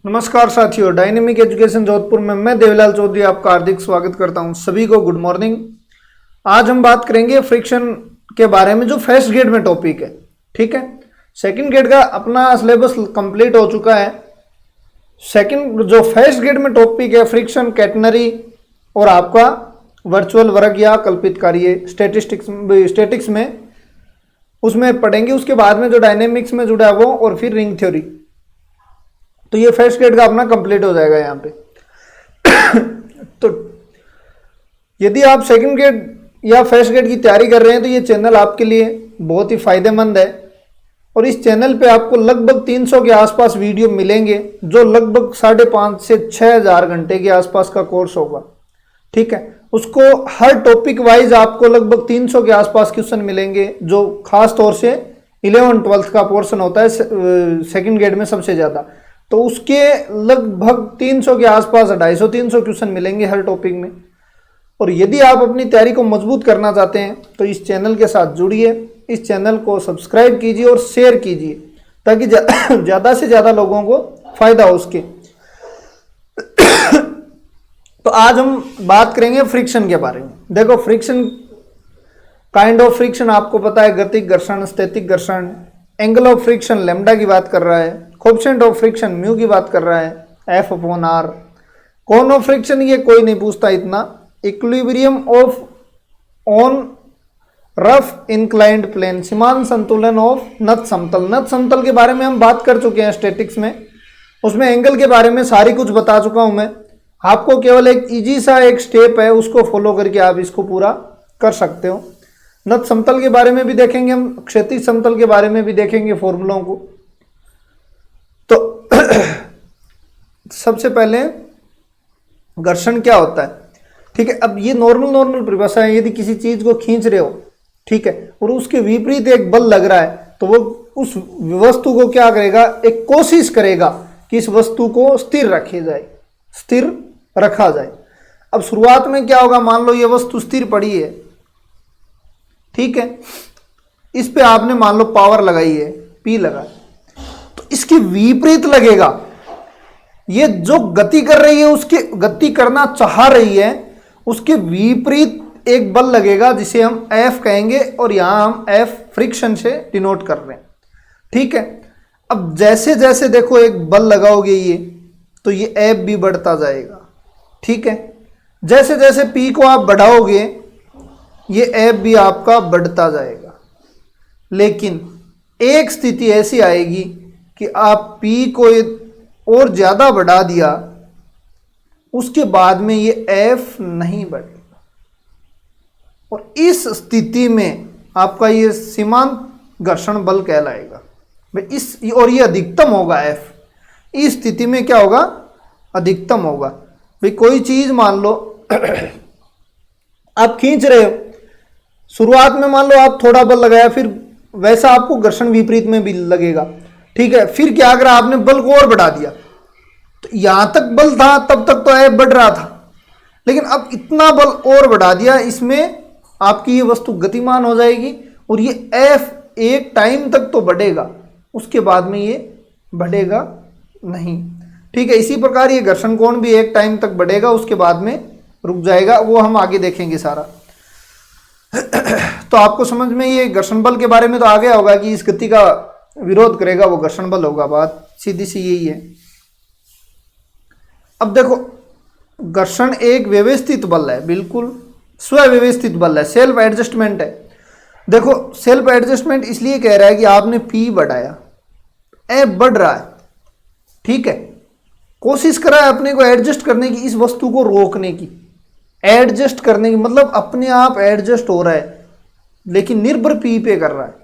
नमस्कार साथियों, dynamic education Jodhpur में मैं देवलाल चौधरी आपका हार्दिक स्वागत करता हूं। सभी को गुड मॉर्निंग। आज हम बात करेंगे फ्रिक्शन के बारे में, जो फर्स्ट ग्रेड में टॉपिक है। ठीक है, सेकंड ग्रेड का अपना सिलेबस कंप्लीट हो चुका है। सेकंड जो फर्स्ट ग्रेड में टॉपिक है फ्रिक्शन, कैटनरी और आपका वर्चुअल वर्ग या कल्पित कार्य स्टैटिक्स में उसमें पढ़ेंगे। उसके बाद में जो डायनेमिक्स में जुड़ा है वो, और फिर रिंग थ्योरी। तो ये फर्स्ट ग्रेड का अपना कंप्लीट हो जाएगा यहाँ पे। तो यदि आप सेकंड ग्रेड या फर्स्ट ग्रेड की तैयारी कर रहे हैं तो ये चैनल आपके लिए बहुत ही फायदेमंद है। और इस चैनल पे आपको लगभग 300 के आसपास वीडियो मिलेंगे, जो लगभग 5,500 से 6,000 घंटे के आसपास का कोर्स होगा। ठीक है, उसको हर टॉपिक वाइज आपको लगभग 300 के आसपास क्वेश्चन मिलेंगे, जो खास तौर से 11-12 का पोर्शन होता है सेकंड ग्रेड में सबसे ज़्यादा। तो उसके लगभग 300 के आसपास 250-300 क्वेश्चन मिलेंगे हर टॉपिक में। और यदि आप अपनी तैयारी को मजबूत करना चाहते हैं तो इस चैनल के साथ जुड़िए, इस चैनल को सब्सक्राइब कीजिए और शेयर कीजिए, ताकि ज़्यादा से ज़्यादा लोगों को फायदा हो उसके। तो आज हम बात करेंगे फ्रिक्शन के बारे में। देखो, फ्रिक्शन काइंड ऑफ फ्रिक्शन आपको पता है, गतिक घर्षण, स्थैतिक घर्षण। एंगल ऑफ फ्रिक्शन लैम्डा की बात कर रहा है। कोएफिशिएंट ऑफ फ्रिक्शन म्यू की बात कर रहा है, F/R। कोन ऑफ फ्रिक्शन ये कोई नहीं पूछता इतना। Equilibrium of on rough inclined plane, समान संतुलन ऑफ नत समतल। नत समतल के बारे में हम बात कर चुके हैं स्टैटिक्स में, उसमें एंगल के बारे में सारी कुछ बता चुका हूं मैं। आपको केवल एक इजी सा एक स्टेप है, उसको फॉलो करके आप इसको पूरा कर सकते हो। नत समतल के बारे में भी देखेंगे हम, क्षैतिज समतल के बारे में भी देखेंगे फॉर्मूलों को। तो सबसे पहले घर्षण क्या होता है। ठीक है, अब ये नॉर्मल परिभाषा है। यदि किसी चीज को खींच रहे हो, ठीक है, और उसके विपरीत एक बल लग रहा है, तो वो उस वस्तु को क्या करेगा, एक कोशिश करेगा कि इस वस्तु को स्थिर रखा जाए। अब शुरुआत में क्या होगा, मान लो ये वस्तु स्थिर पड़ी है, ठीक है, इस पे आपने मान लो पावर लगाई है, P लगाई, तो इसके विपरीत लगेगा। ये जो गति कर रही है, उसके गति करना चाह रही है, उसके विपरीत एक बल लगेगा जिसे हम F कहेंगे, और यहां हम F फ्रिक्शन से डिनोट कर रहे हैं। ठीक है, अब जैसे जैसे देखो एक बल लगाओगे ये, तो ये F भी बढ़ता जाएगा। ठीक है, जैसे जैसे P को आप बढ़ाओगे, ये F भी आपका बढ़ता जाएगा। लेकिन एक स्थिति ऐसी आएगी कि आप P को और ज्यादा बढ़ा दिया, उसके बाद में ये F नहीं बढ़ेगा, और इस स्थिति में आपका ये सीमांत घर्षण बल कहलाएगा। और ये अधिकतम होगा F। इस स्थिति में क्या होगा, अधिकतम होगा। भाई कोई चीज मान लो आप खींच रहे हो, शुरुआत में मान लो आप थोड़ा बल लगाया, फिर वैसा आपको घर्षण विपरीत में भी लगेगा। ठीक है, फिर क्या अगर आपने बल को और बढ़ा दिया, तो यहां तक बल था, तब तक तो F बढ़ रहा था, लेकिन अब इतना बल और बढ़ा दिया, इसमें आपकी ये वस्तु गतिमान हो जाएगी, और ये F एक टाइम तक तो बढ़ेगा, उसके बाद में ये बढ़ेगा नहीं। ठीक है, इसी प्रकार ये घर्षण कोण भी एक टाइम तक बढ़ेगा, उसके बाद में रुक जाएगा। वो हम आगे देखेंगे सारा। तो आपको समझ में ये घर्षण बल के बारे में तो आ गया होगा कि इस गति का विरोध करेगा वो घर्षण बल होगा। बात सीधी सी यही है। अब देखो, घर्षण एक व्यवस्थित बल है, बिल्कुल स्वव्यवस्थित बल है, सेल्फ एडजस्टमेंट है। देखो, सेल्फ एडजस्टमेंट इसलिए कह रहा है कि आपने P बढ़ाया, F बढ़ रहा है। ठीक है, कोशिश करा है अपने को एडजस्ट करने की, इस वस्तु को रोकने की, एडजस्ट करने की, मतलब अपने आप एडजस्ट हो रहा है, लेकिन निर्भर P पे कर रहा है।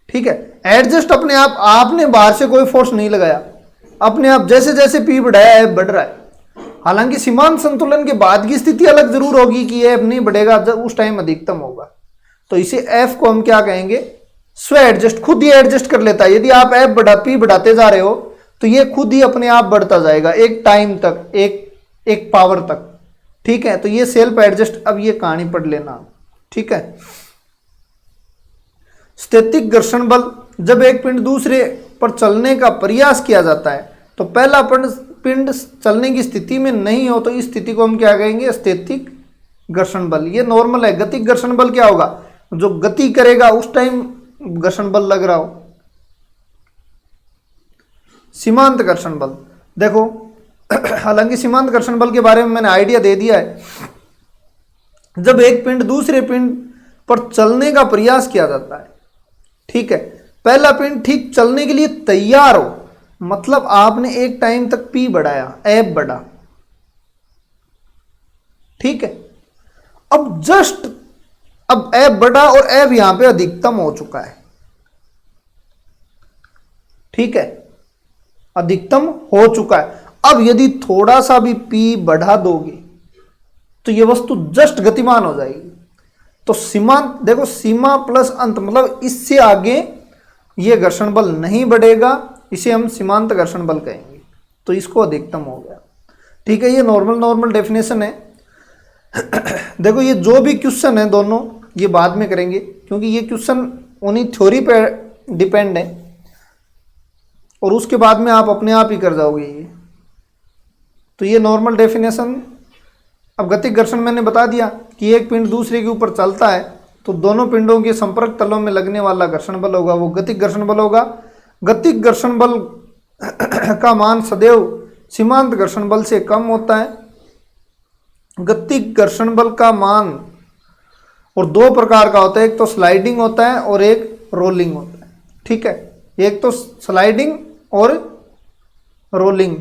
ठीक है, एडजस्ट अपने आप, आपने बाहर से कोई फोर्स नहीं लगाया, अपने आप जैसे जैसे P बढ़ाया F बढ़ रहा है। हालांकि सीमांत संतुलन के बाद की स्थिति अलग जरूर होगी कि F नहीं बढ़ेगा, जब उस टाइम अधिकतम होगा। तो इसे F को हम क्या कहेंगे, स्व एडजस्ट, खुद ही एडजस्ट कर लेता है। यदि आप P बढ़ाते जा रहे हो, तो ये खुद ही अपने आप बढ़ता जाएगा एक टाइम तक, एक पावर तक। ठीक है, तो ये सेल्फ एडजस्ट। अब ये कहानी पढ़ लेना। ठीक है, स्थैतिक घर्षण बल, जब एक पिंड दूसरे पर चलने का प्रयास किया जाता है तो पहला पिंड चलने की स्थिति में नहीं हो तो इस स्थिति को हम क्या कहेंगे, स्थैतिक घर्षण बल। ये नॉर्मल है। गतिक घर्षण बल क्या होगा, जो गति करेगा उस टाइम घर्षण बल लग रहा हो। सीमांत घर्षण बल देखो, हालांकि सीमांत घर्षण बल के बारे में मैंने आइडिया दे दिया है। जब एक पिंड दूसरे पिंड पर चलने का प्रयास किया जाता है, ठीक है, पहला पिंड ठीक चलने के लिए तैयार हो, मतलब आपने एक टाइम तक पी बढ़ाया, एफ बढ़ा, ठीक है। अब एफ बढ़ा और एफ यहां पे अधिकतम हो चुका है, ठीक है, अधिकतम हो चुका है। अब यदि थोड़ा सा भी पी बढ़ा दोगे तो यह वस्तु जस्ट गतिमान हो जाएगी। तो सीमांत देखो, सीमा प्लस अंत, मतलब इससे आगे यह घर्षण बल नहीं बढ़ेगा, इसे हम सीमांत घर्षण बल कहेंगे। तो इसको अधिकतम हो गया, ठीक है। ये नॉर्मल डेफिनेशन है। देखो ये जो भी क्वेश्चन है दोनों ये बाद में करेंगे, क्योंकि ये क्वेश्चन उन्हीं थ्योरी पे डिपेंड है और उसके बाद में आप अपने आप ही कर जाओगे ये। तो ये नॉर्मल डेफिनेशन। अब गतिक घर्षण मैंने बता दिया कि एक पिंड दूसरे के ऊपर चलता है तो दोनों पिंडों के संपर्क तलों में लगने वाला घर्षण बल होगा वो गतिक घर्षण बल होगा। गतिक घर्षण बल का मान सदैव सीमांत घर्षण बल से कम होता है। गतिक घर्षण बल का मान और दो प्रकार का होता है, एक तो स्लाइडिंग होता है और एक रोलिंग होता है, ठीक है। एक तो स्लाइडिंग और रोलिंग।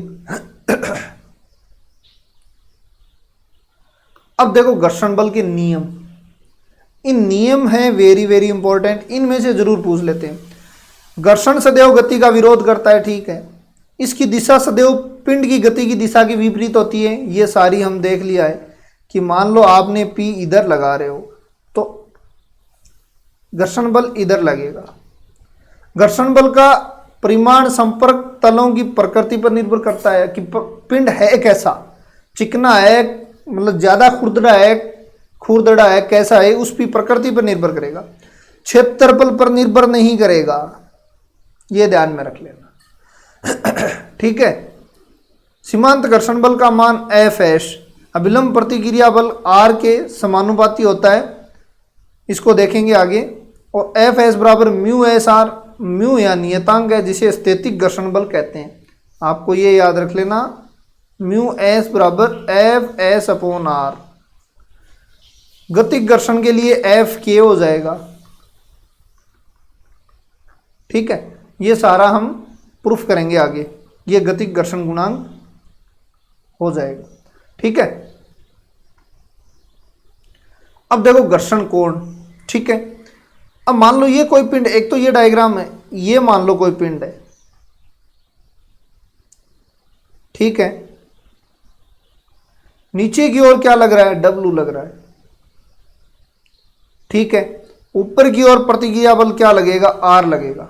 अब देखो घर्षण बल के नियम, इन नियम हैं वेरी वेरी इंपॉर्टेंट, इनमें से जरूर पूछ लेते हैं। घर्षण सदैव गति का विरोध करता है, ठीक है। इसकी दिशा सदैव पिंड की गति की दिशा के विपरीत होती है, ये सारी हम देख लिया है कि मान लो आपने पी इधर लगा रहे हो तो घर्षण बल इधर लगेगा। घर्षण बल का परिमाण संपर्क तलों की प्रकृति पर निर्भर करता है कि पिंड है कैसा, चिकना है, मतलब ज्यादा खुरदड़ा है, कैसा है, उसकी प्रकृति पर निर्भर करेगा, क्षेत्रफल पर निर्भर नहीं करेगा। ये ध्यान में रख लेना, ठीक है। सीमांत घर्षण बल का मान एफ एस अभिलंब प्रतिक्रिया बल आर के समानुपाती होता है, इसको देखेंगे आगे। और एफ एस बराबर म्यू एस आर, म्यू या नियतांक है जिसे स्थैतिक घर्षण बल कहते हैं। आपको ये याद रख लेना, म्यू एस बराबर एफ एस अपॉन आर। गतिक घर्षण के लिए एफ के हो जाएगा, ठीक है। ये सारा हम प्रूफ करेंगे आगे, ये गतिक घर्षण गुणांक हो जाएगा, ठीक है। अब देखो घर्षण कोण, ठीक है। अब मान लो ये कोई पिंड, एक तो ये डायग्राम है, ये मान लो कोई पिंड है, ठीक है। नीचे की ओर क्या लग रहा है, डब्लू लग रहा है, ठीक है। ऊपर की ओर प्रतिक्रिया बल क्या लगेगा, आर लगेगा।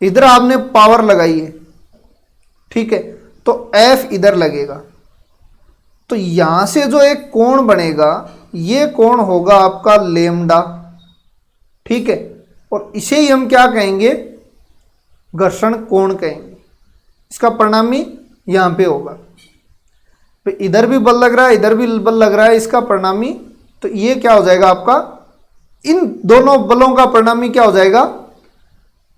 इधर आपने पावर लगाई है, ठीक है, तो एफ इधर लगेगा। तो यहां से जो एक कोण बनेगा ये कोण होगा आपका लेमडा, ठीक है। और इसे ही हम क्या कहेंगे, घर्षण कोण कहेंगे। इसका परिणामी यहां पे होगा, तो इधर भी बल लग रहा है, इधर भी बल लग रहा है, इसका परिणामी, तो ये क्या हो जाएगा आपका, इन दोनों बलों का परिणामी क्या हो जाएगा,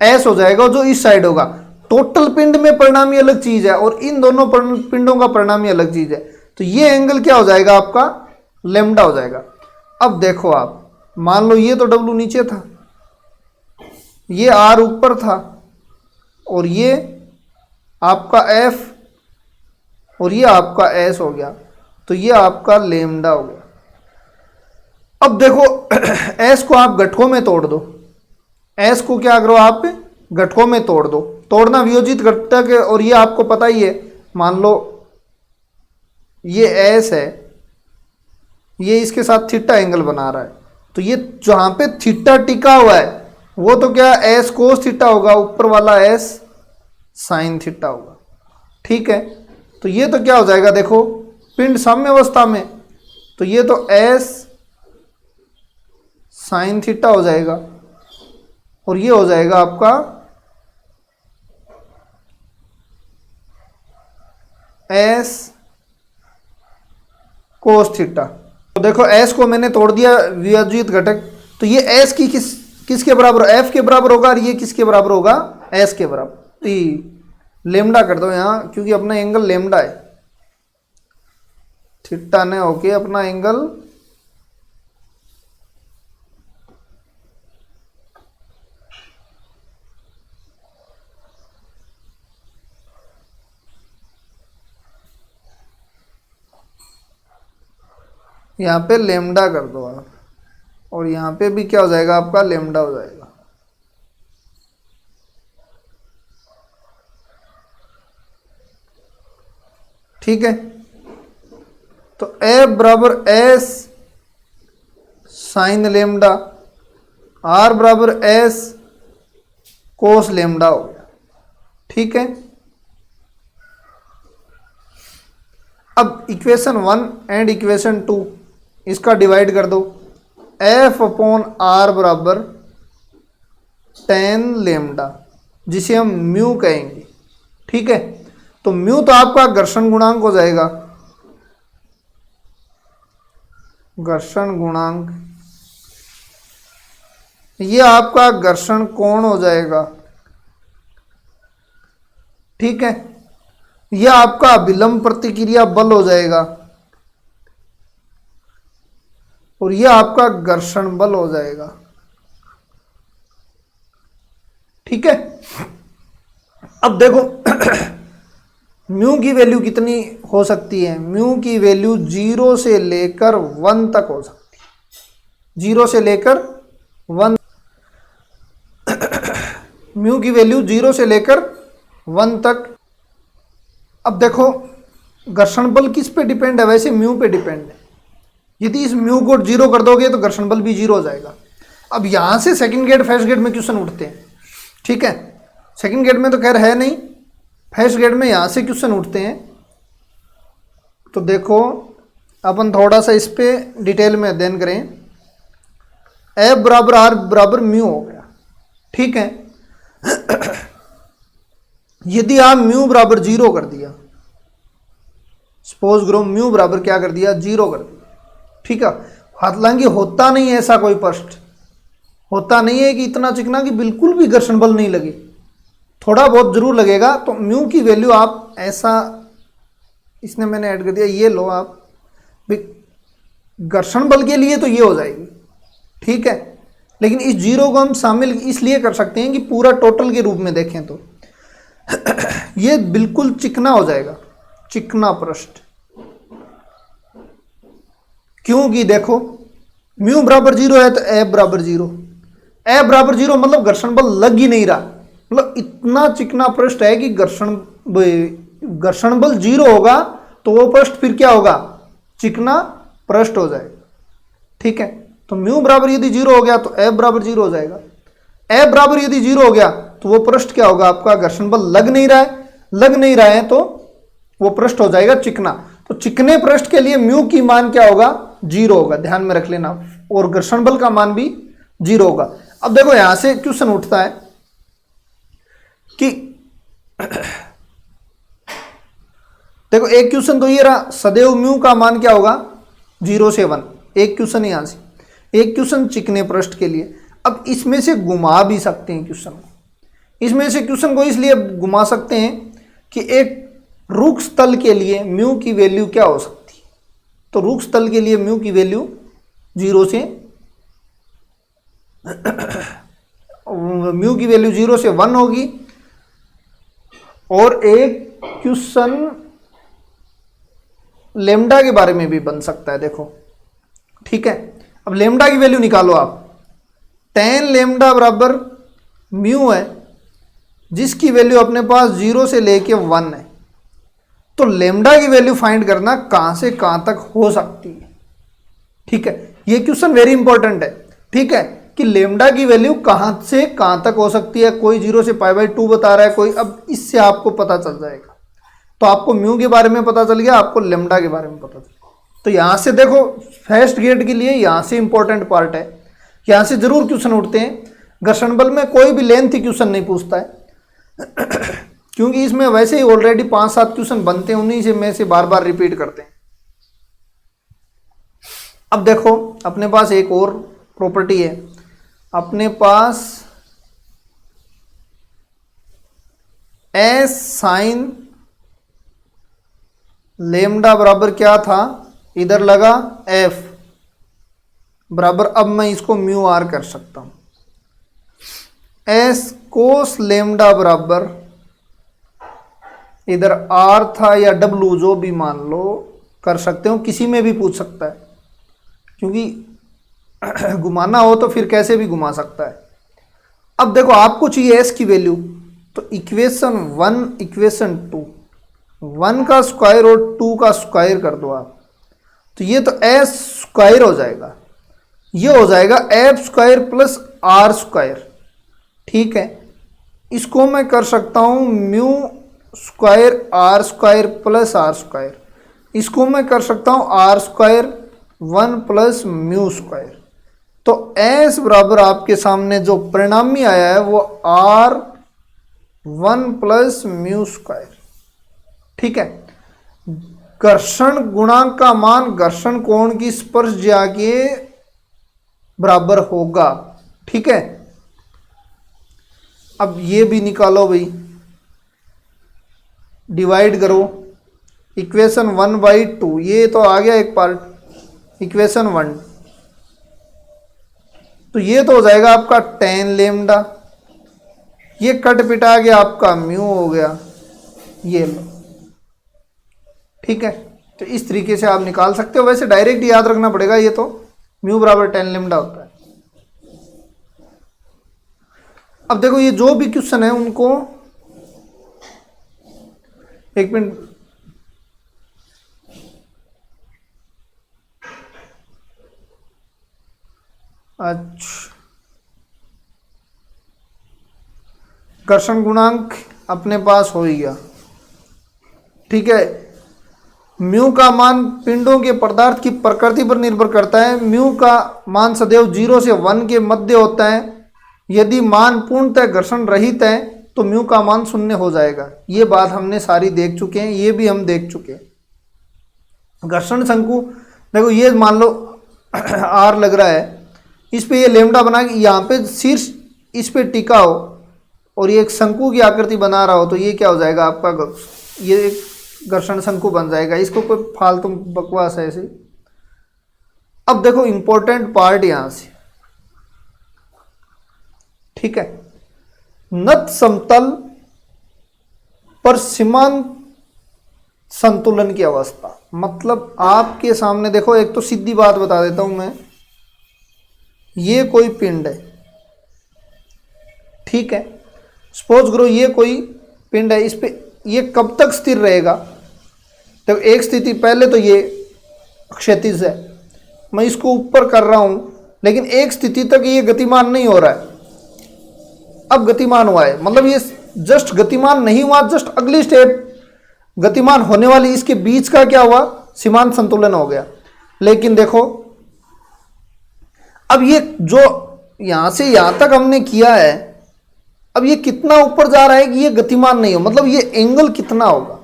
एस हो जाएगा, जो इस साइड होगा। टोटल पिंड में परिणामी अलग चीज है और इन दोनों पिंडों का परिणामी अलग चीज है, तो ये एंगल क्या हो जाएगा आपका, लेमडा हो जाएगा। अब देखो आप, मान लो ये तो डब्लू नीचे था, ये आर ऊपर था, और ये आपका एफ और ये आपका एस हो गया, तो ये आपका लेमडा हो गया। अब देखो एस को आप गठों में तोड़ दो, एस को क्या करो आप गठों में तोड़ दो, तोड़ना वियोजित घटक है और ये आपको पता ही है। मान लो ये एस है, ये इसके साथ थीटा एंगल बना रहा है, तो ये जहां पे थीटा टिका हुआ है वो तो क्या एस कोस थीटा होगा, ऊपर वाला एस साइन थीटा होगा, ठीक है। तो ये तो क्या हो जाएगा, देखो पिंड साम्य अवस्था में, तो ये तो एस साइन थीटा हो जाएगा और ये हो जाएगा आपका एस कोस थीटा। तो देखो एस को मैंने तोड़ दिया विभाजित घटक, तो ये एस की किसके बराबर, एफ के बराबर होगा, और ये किसके बराबर होगा, एस के बराबर। तो लेमडा कर दो यहाँ, क्योंकि अपना एंगल लेमडा है, थीटा ने होके अपना एंगल यहाँ पे लेमडा कर दो आप, और यहाँ पे भी क्या हो जाएगा आपका, लेमडा हो जाएगा। ठीक है, तो ए बराबर एस साइन लेमडा, आर बराबर एस कोस लेमडा हो गया। ठीक है, अब इक्वेशन 1 एंड इक्वेशन 2 इसका डिवाइड कर दो। एफ अपॉन आर बराबर टेन लेमडा, जिसे हम म्यू कहेंगे। ठीक है, तो म्यू तो आपका घर्षण गुणांक हो जाएगा, घर्षण गुणांक, ये आपका घर्षण कोण हो जाएगा। ठीक है, यह आपका अभिलंब प्रतिक्रिया बल हो जाएगा, और यह आपका घर्षण बल हो जाएगा। ठीक है, अब देखो म्यू की वैल्यू कितनी हो सकती है, म्यू की वैल्यू 0 से लेकर 1 तक हो सकती है, 0 से लेकर 1, म्यू की वैल्यू 0 से लेकर 1 तक। अब देखो घर्षण बल किस पे डिपेंड है, वैसे म्यू पे डिपेंड है। यदि इस म्यू को 0 कर दोगे तो घर्षण बल भी 0 हो जाएगा। अब यहां से सेकंड गेट फर्स्ट गेट में क्वेश्चन उठते हैं। ठीक है, सेकंड गेट में तो खैर है नहीं, फर्स्ट गेट में यहां से क्वेश्चन उठते हैं। तो देखो अपन थोड़ा सा इस पे डिटेल में अध्ययन करें। एफ बराबर आर बराबर म्यू हो गया। ठीक है, यदि आप म्यू बराबर 0 कर दिया, सपोज करो म्यू बराबर क्या कर दिया, 0 कर दिया। ठीक है, हालांकि होता नहीं है ऐसा कोई प्रश्न, होता नहीं है कि इतना चिकना कि बिल्कुल भी घर्षण बल नहीं लगे, थोड़ा बहुत जरूर लगेगा। तो म्यू की वैल्यू आप ऐसा, इसने मैंने ऐड कर दिया, ये लो आप, घर्षण बल के लिए तो ये हो जाएगी। ठीक है, लेकिन इस 0 को हम शामिल इसलिए कर सकते हैं कि पूरा टोटल के रूप में देखें तो ये बिल्कुल चिकना हो जाएगा, चिकना पृष्ठ। क्योंकि देखो म्यू बराबर 0 है तो एफ बराबर 0, एफ बराबर 0 मतलब घर्षण बल लग ही नहीं रहा, मतलब इतना चिकना पृष्ठ है कि घर्षण बल 0 होगा तो वो पृष्ठ फिर क्या होगा, चिकना पृष्ठ हो जाएगा। ठीक है, तो म्यू बराबर यदि 0 हो गया तो एफ बराबर 0 हो जाएगा, एफ बराबर यदि 0 हो गया तो वो पृष्ठ क्या होगा, आपका घर्षण बल लग नहीं रहा है, लग नहीं रहा है तो वो पृष्ठ हो जाएगा चिकना। तो चिकने पृष्ठ के लिए म्यू की मान क्या होगा, 0 होगा, ध्यान में रख लेना, और घर्षण बल का मान भी 0 होगा। अब देखो यहां से क्वेश्चन उठता है कि देखो एक क्वेश्चन तो ये रहा, सदैव म्यू का मान क्या होगा, 0 से 1, एक क्वेश्चन यहां से, एक क्वेश्चन चिकने पृष्ठ के लिए। अब इसमें से घुमा भी सकते हैं क्वेश्चन को, इसमें से क्वेश्चन को इसलिए घुमा सकते हैं कि एक रुक्ष स्थल के लिए म्यू की वैल्यू क्या हो सकती है। तो रुक्ष स्थल के लिए म्यू की वैल्यू 0 से म्यू की वैल्यू 0 से 1 होगी। और एक क्वेश्चन लेमडा के बारे में भी बन सकता है, देखो। ठीक है, अब लेमडा की वैल्यू निकालो आप, tan लेमडा बराबर म्यू है, जिसकी वैल्यू अपने पास 0 से लेके 1 है। तो लेमडा की वैल्यू फाइंड करना कहां से कहां तक हो सकती है। ठीक है, ये क्वेश्चन वेरी इंपॉर्टेंट है। ठीक है, कि लेमडा की वैल्यू कहां से कहां तक हो सकती है, कोई 0 से π/2 बता रहा है कोई, अब इससे आपको पता चल जाएगा। तो आपको म्यू के बारे में पता चल गया, आपको लेमडा के बारे में पता चल गया। तो यहां से देखो फर्स्ट गेट के लिए यहां से इंपॉर्टेंट पार्ट है, यहां से जरूर क्वेश्चन उठते हैं। घर्षण बल में कोई भी लेंथ क्वेश्चन नहीं पूछता है, क्योंकि इसमें वैसे ही ऑलरेडी 5-7 क्वेश्चन बनते हैं, उन्हीं से में से बार बार रिपीट करते हैं। अब देखो अपने पास एक और प्रॉपर्टी है, अपने पास एस साइन लेमडा बराबर क्या था, इधर लगा एफ बराबर, अब मैं इसको म्यू आर कर सकता हूं, एस कोस लेमडा बराबर इधर आर था या डब्लू जो भी मान लो कर सकते हो, किसी में भी पूछ सकता है, क्योंकि घुमाना हो तो फिर कैसे भी घुमा सकता है। अब देखो आपको चाहिए एस की वैल्यू, तो इक्वेशन 1 इक्वेशन 2, 1 का स्क्वायर और 2 का स्क्वायर कर दो आप, तो ये तो एस स्क्वायर हो जाएगा, ये हो जाएगा F square plus R square. ठीक है, इसको मैं कर सकता हूं mu square R square plus R square, इसको मैं कर सकता हूं R square 1 plus mu square. तो एस बराबर आपके सामने जो परिणामी आया है वो आर 1 प्लस म्यू स्क्वायर। ठीक है, घर्षण गुणांक का मान घर्षण कोण की स्पर्श ज्या के बराबर होगा। ठीक है, अब ये भी निकालो भाई, डिवाइड करो इक्वेशन 1/2, ये तो आ गया एक पार्ट, इक्वेशन 1, तो ये तो हो जाएगा आपका 10 लेमडा, ये कट पिटा के आपका म्यू हो गया, ये लो। ठीक है, तो इस तरीके से आप निकाल सकते हो, वैसे डायरेक्ट याद रखना पड़ेगा, ये तो म्यू बराबर 10 लेमडा होता है। अब देखो ये जो भी क्वेश्चन है उनको, एक मिनट, अच्छा घर्षण गुणांक अपने पास हो ही गया। ठीक है, म्यू का मान पिंडों के पदार्थ की प्रकृति पर निर्भर करता है, म्यू का मान सदैव 0 से 1 के मध्य होता है, यदि मान पूर्णतः घर्षण रहित है तो म्यू का मान 0 हो जाएगा। ये बात हमने सारी देख चुके हैं, ये भी हम देख चुके हैं। घर्षण शंकु देखो, ये मान लो आर लग रहा है, इस पे ये लेमडा बना के यहाँ पे शीर्ष इस पे टिका हो और ये एक शंकु की आकृति बना रहा हो, तो ये क्या हो जाएगा आपका, ये एक घर्षण शंकु बन जाएगा। इसको कोई फालतू बकवास है ऐसे। अब देखो इंपॉर्टेंट पार्ट यहां से, ठीक है, नत समतल पर सीमांत संतुलन की अवस्था, मतलब आपके सामने देखो, एक तो सीधी बात बता देता हूं मैं, ये कोई पिंड है, ठीक है, सपोज करो ये कोई पिंड है, इस पे ये कब तक स्थिर रहेगा, तो एक स्थिति पहले तो ये क्षैतिज है, मैं इसको ऊपर कर रहा हूं, लेकिन एक स्थिति तक ये गतिमान नहीं हो रहा है, अब गतिमान हुआ है, मतलब ये जस्ट गतिमान नहीं हुआ, जस्ट अगली स्टेप गतिमान होने वाली, इसके बीच का क्या हुआ, सीमांत संतुलन हो गया। लेकिन देखो अब ये जो यहां से यहां तक हमने किया है, अब ये कितना ऊपर जा रहा है कि ये गतिमान नहीं हो, मतलब ये एंगल कितना होगा,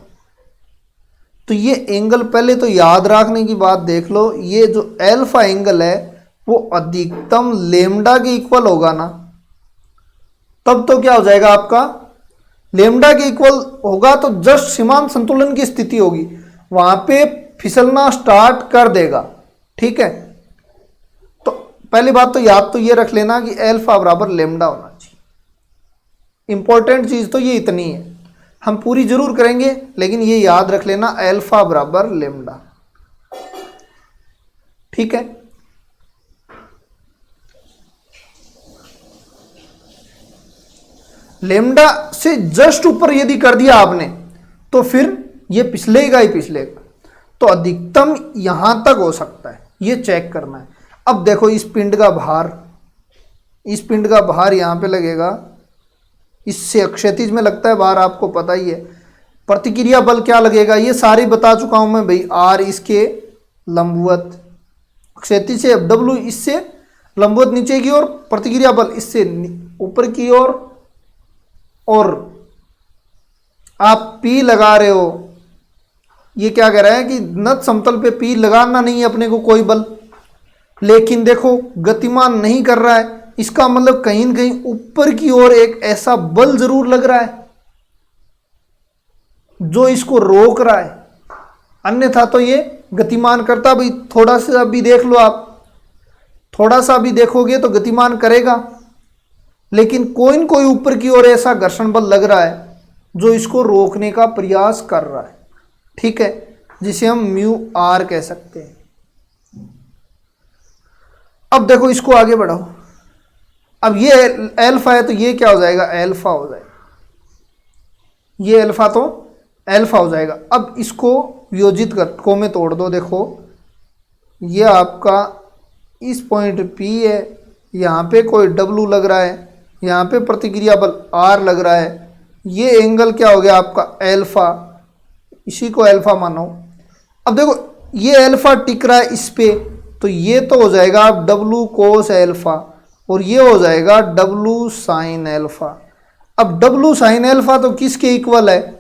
तो ये एंगल पहले तो याद रखने की बात देख लो, ये जो अल्फा एंगल है वो अधिकतम लेमडा के इक्वल होगा ना, तब तो क्या हो जाएगा आपका, लेमडा के इक्वल होगा तो जस्ट सीमांत संतुलन की स्थिति होगी, वहां पे फिसलना स्टार्ट कर देगा। ठीक है, तो पहली बात तो याद तो ये रख लेना कि अल्फा बराबर लेमडा होना चाहिए। इंपॉर्टेंट चीज तो ये इतनी है, हम पूरी जरूर करेंगे, लेकिन ये याद रख लेना अल्फा बराबर लेमडा। ठीक है, लेमडा से जस्ट ऊपर यदि कर दिया आपने तो फिर ये पिछलेगा ही पिछलेगा, तो अधिकतम यहां तक हो सकता है, ये चेक करना है। अब देखो इस पिंड का भार, इस पिंड का भार यहां पे लगेगा, इससे क्षैतिज में लगता है भार, आपको पता ही है। प्रतिक्रिया बल क्या लगेगा ये सारी बता चुका हूं मैं भाई, आर इसके लंबवत, क्षैतिज से डब्ल्यू इससे लंबवत नीचे की ओर, प्रतिक्रिया बल इससे ऊपर की ओर, और आप P लगा रहे हो, ये क्या कह रहा है कि नत समतल पे P लगाना नहीं है अपने को कोई बल, लेकिन देखो गतिमान नहीं कर रहा है, इसका मतलब कहीं न कहीं ऊपर की ओर एक ऐसा बल जरूर लग रहा है जो इसको रोक रहा है, अन्यथा तो ये गतिमान करता। भाई थोड़ा सा भी देख लो आप, थोड़ा सा भी देखोगे तो गतिमान करेगा, लेकिन कोई न कोई ऊपर की ओर ऐसा घर्षण बल लग रहा है जो इसको रोकने का प्रयास कर रहा है, ठीक है, जिसे हम म्यू आर कह सकते हैं। अब देखो इसको आगे बढ़ाओ, अब ये एल्फा है तो ये क्या हो जाएगा, एल्फा हो जाएगा, ये एल्फा तो एल्फा हो जाएगा। अब इसको वियोजित कर को में तोड़ दो, देखो ये आपका इस पॉइंट P है, यहाँ पे कोई W लग रहा है, यहाँ पे प्रतिक्रिया बल R लग रहा है, ये एंगल क्या हो गया आपका एल्फा, इसी को एल्फा मानो। अब देखो ये एल्फा टिक रहा है इस पे, तो ये तो हो जाएगा आप W कोस एल्फा और ये हो जाएगा W साइन एल्फा। अब W साइन एल्फा तो किसके इक्वल है,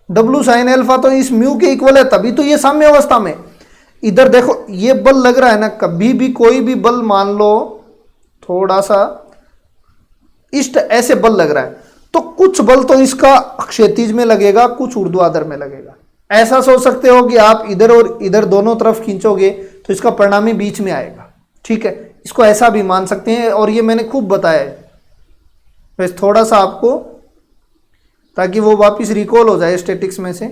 W साइन एल्फा तो इस म्यू के इक्वल है, तभी तो ये साम्य अवस्था में। इधर देखो ये बल लग रहा है ना, कभी भी कोई भी बल मान लो थोड़ा सा इष्ट ऐसे बल लग रहा है, तो कुछ बल तो इसका क्षैतिज में लगेगा, कुछ ऊर्ध्वाधर में लगेगा। ऐसा सोच सकते हो कि आप इधर और इधर दोनों तरफ खींचोगे तो इसका परिणामी बीच में आएगा, ठीक है, इसको ऐसा भी मान सकते हैं, और ये मैंने खूब बताया है, बस थोड़ा सा आपको ताकि वो वापस रिकॉल हो जाए स्टैटिक्स में से।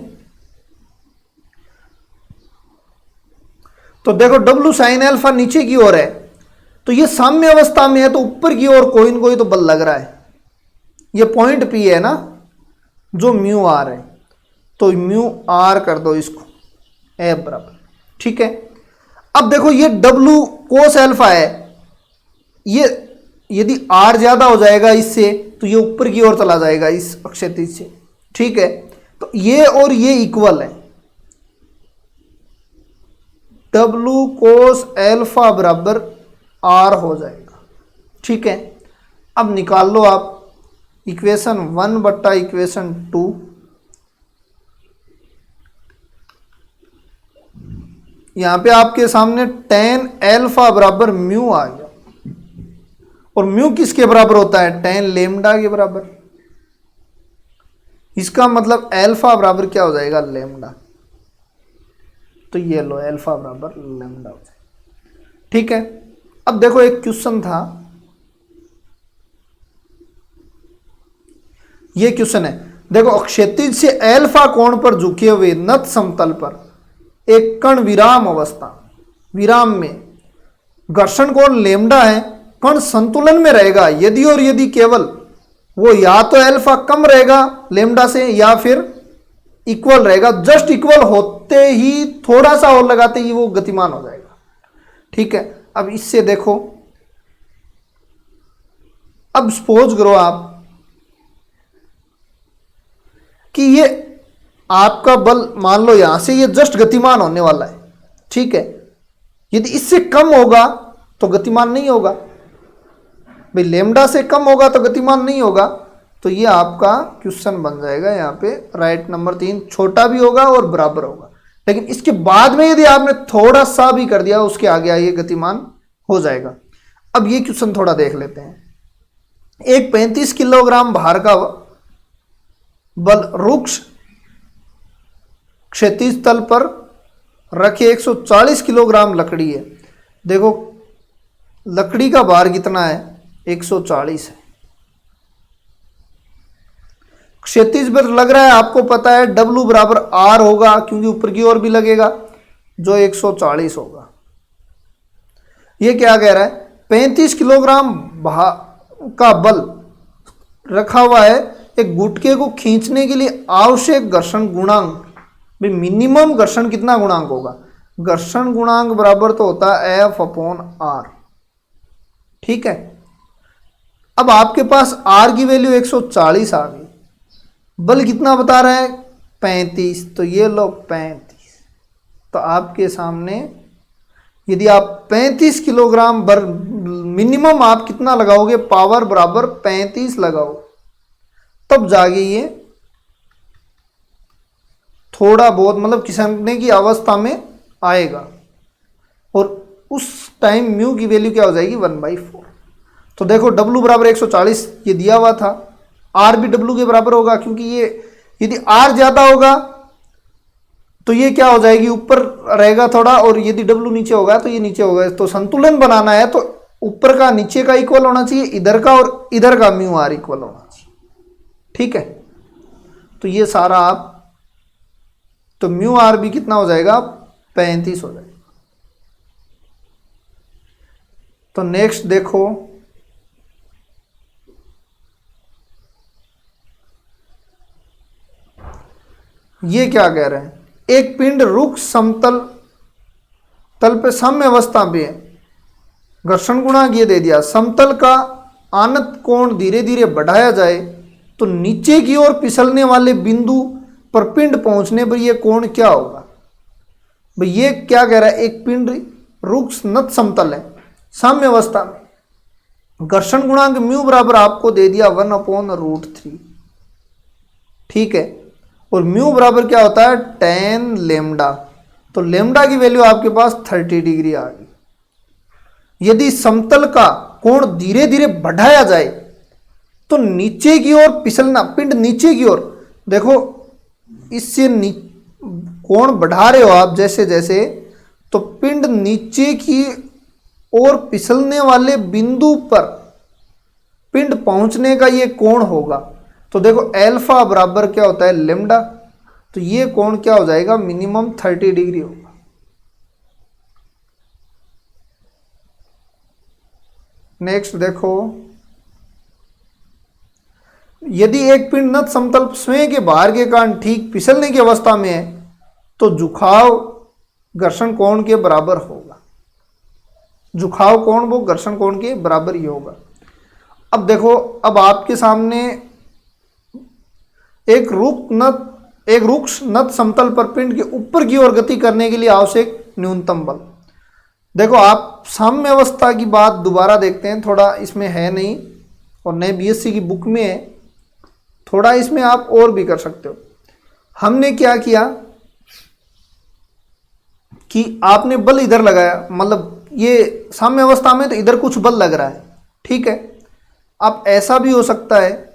तो देखो W साइन एल्फा नीचे की ओर है, तो ये साम्य अवस्था में है, तो ऊपर की ओर कोई न कोई तो बल लग रहा है, ये पॉइंट P है ना जो म्यू आर है, तो म्यू आर कर दो इसको ए बराबर, ठीक है। अब देखो ये W कोस एल्फा है, ये यदि R ज्यादा हो जाएगा इससे तो ये ऊपर की ओर चला जाएगा इस क्षैतिज से, ठीक है, तो ये और ये इक्वल है, W कोस एल्फा बराबर R हो जाएगा, ठीक है। अब निकाल लो आप इक्वेशन 1 बट्टा इक्वेशन 2, यहां पे आपके सामने tan एल्फा बराबर म्यू आ गया, और म्यू किसके बराबर होता है, tan लेमडा के बराबर। इसका मतलब एल्फा बराबर क्या हो जाएगा, लेमडा, तो ये लो एल्फा बराबर लेमडा हो जाएगा, ठीक है। अब देखो एक क्वेश्चन था, ये क्वेश्चन है, देखो क्षैतिज से एल्फा कोण पर झुके हुए नत समतल पर एक कण विराम अवस्था, विराम में घर्षण कोण लेमडा है, कण संतुलन में रहेगा यदि और यदि केवल वो या तो एल्फा कम रहेगा लेमडा से या फिर इक्वल रहेगा, जस्ट इक्वल होते ही थोड़ा सा और लगाते ही वो गतिमान हो जाएगा, ठीक है। अब इससे देखो, अब सपोज करो आप कि ये आपका बल मान लो यहां से ये जस्ट गतिमान होने वाला है, ठीक है, यदि इससे कम होगा तो गतिमान नहीं होगा, भाई लेमडा से कम होगा तो गतिमान नहीं होगा, तो ये आपका क्वेश्चन बन जाएगा यहाँ पे राइट नंबर 3, छोटा भी होगा और बराबर होगा। लेकिन इसके बाद में यदि आपने थोड़ा सा भी कर दिया उसके आगे ये गतिमान हो जाएगा। अब ये क्वेश्चन थोड़ा देख लेते हैं, एक 35 किलोग्राम भार का बल रुक्ष क्षैतिज तल पर रखे 140 किलोग्राम लकड़ी है, देखो लकड़ी का भार कितना है, 140 है, क्षैतिज पर लग रहा है, आपको पता है W बराबर R होगा क्योंकि ऊपर की ओर भी लगेगा जो 140 होगा। ये क्या कह रहा है, 35 किलोग्राम का बल रखा हुआ है, एक गुटके को खींचने के लिए आवश्यक घर्षण गुणांक, भाई मिनिमम घर्षण कितना गुणांक होगा, घर्षण गुणांक बराबर तो होता है F/R, ठीक है। अब आपके पास R की वैल्यू 140 आ गई, बल कितना बता रहा है 35, तो ये लो 35, तो आपके सामने यदि आप 35 किलोग्राम मिनिमम आप कितना लगाओगे, पावर बराबर 35 लगाओ, तब जाके ये थोड़ा बहुत मतलब खिसकने की अवस्था में आएगा, और उस टाइम म्यू की वैल्यू क्या हो जाएगी 1/4। तो देखो W बराबर 140 ये दिया हुआ था, R भी W के बराबर होगा, क्योंकि ये यदि R ज्यादा होगा तो ये क्या हो जाएगी, ऊपर रहेगा थोड़ा, और यदि W नीचे होगा तो ये नीचे होगा। तो संतुलन बनाना है तो ऊपर का नीचे का इक्वल होना चाहिए, इधर का और इधर का म्यू R इक्वल होना चाहिए। ठीक है, तो ये सारा आप, तो म्यू R भी कितना हो जाएगा, 35 हो जाएगा। तो नेक्स्ट देखो, ये क्या कह रहे हैं, एक पिंड रुक्ष समतल तल पे साम्य अवस्था पे है, घर्षण गुणांक ये दे दिया, समतल का आनत कोण धीरे धीरे बढ़ाया जाए तो नीचे की ओर फिसलने वाले बिंदु पर पिंड पहुंचने पर यह कोण क्या होगा। भाई ये क्या कह रहा है, एक पिंड रुक्ष नत समतल है, साम्य अवस्था में, घर्षण गुणांक म्यू बराबर आपको दे दिया 1/√3। ठीक है, और म्यू बराबर क्या होता है, tan लेमडा। तो लेमडा की वैल्यू आपके पास 30 डिग्री आ गई। यदि समतल का कोण धीरे धीरे बढ़ाया जाए तो नीचे की ओर फिसलना, पिंड नीचे की ओर, देखो इससे कोण बढ़ा रहे हो आप जैसे जैसे, तो पिंड नीचे की ओर फिसलने वाले बिंदु पर पिंड पहुंचने का ये कोण होगा। तो देखो अल्फा बराबर क्या होता है, लेमडा, तो ये कोण क्या हो जाएगा, मिनिमम 30 डिग्री होगा। नेक्स्ट देखो, यदि एक पिंड नत समतल स्वयं के भार के कारण ठीक फिसलने की अवस्था में है तो झुकाव घर्षण कोण के बराबर होगा। झुकाव कोण वो घर्षण कोण के बराबर ही होगा। अब देखो, अब आपके सामने एक रुक्ष नत समतल पर पिंड के ऊपर की ओर गति करने के लिए आवश्यक न्यूनतम बल। देखो आप साम्य अवस्था की बात दोबारा देखते हैं, थोड़ा इसमें है नहीं और नए बीएससी की बुक में है, थोड़ा इसमें आप और भी कर सकते हो। हमने क्या किया कि आपने बल इधर लगाया, मतलब ये साम्य अवस्था में तो इधर कुछ बल लग रहा है, ठीक है। अब ऐसा भी हो सकता है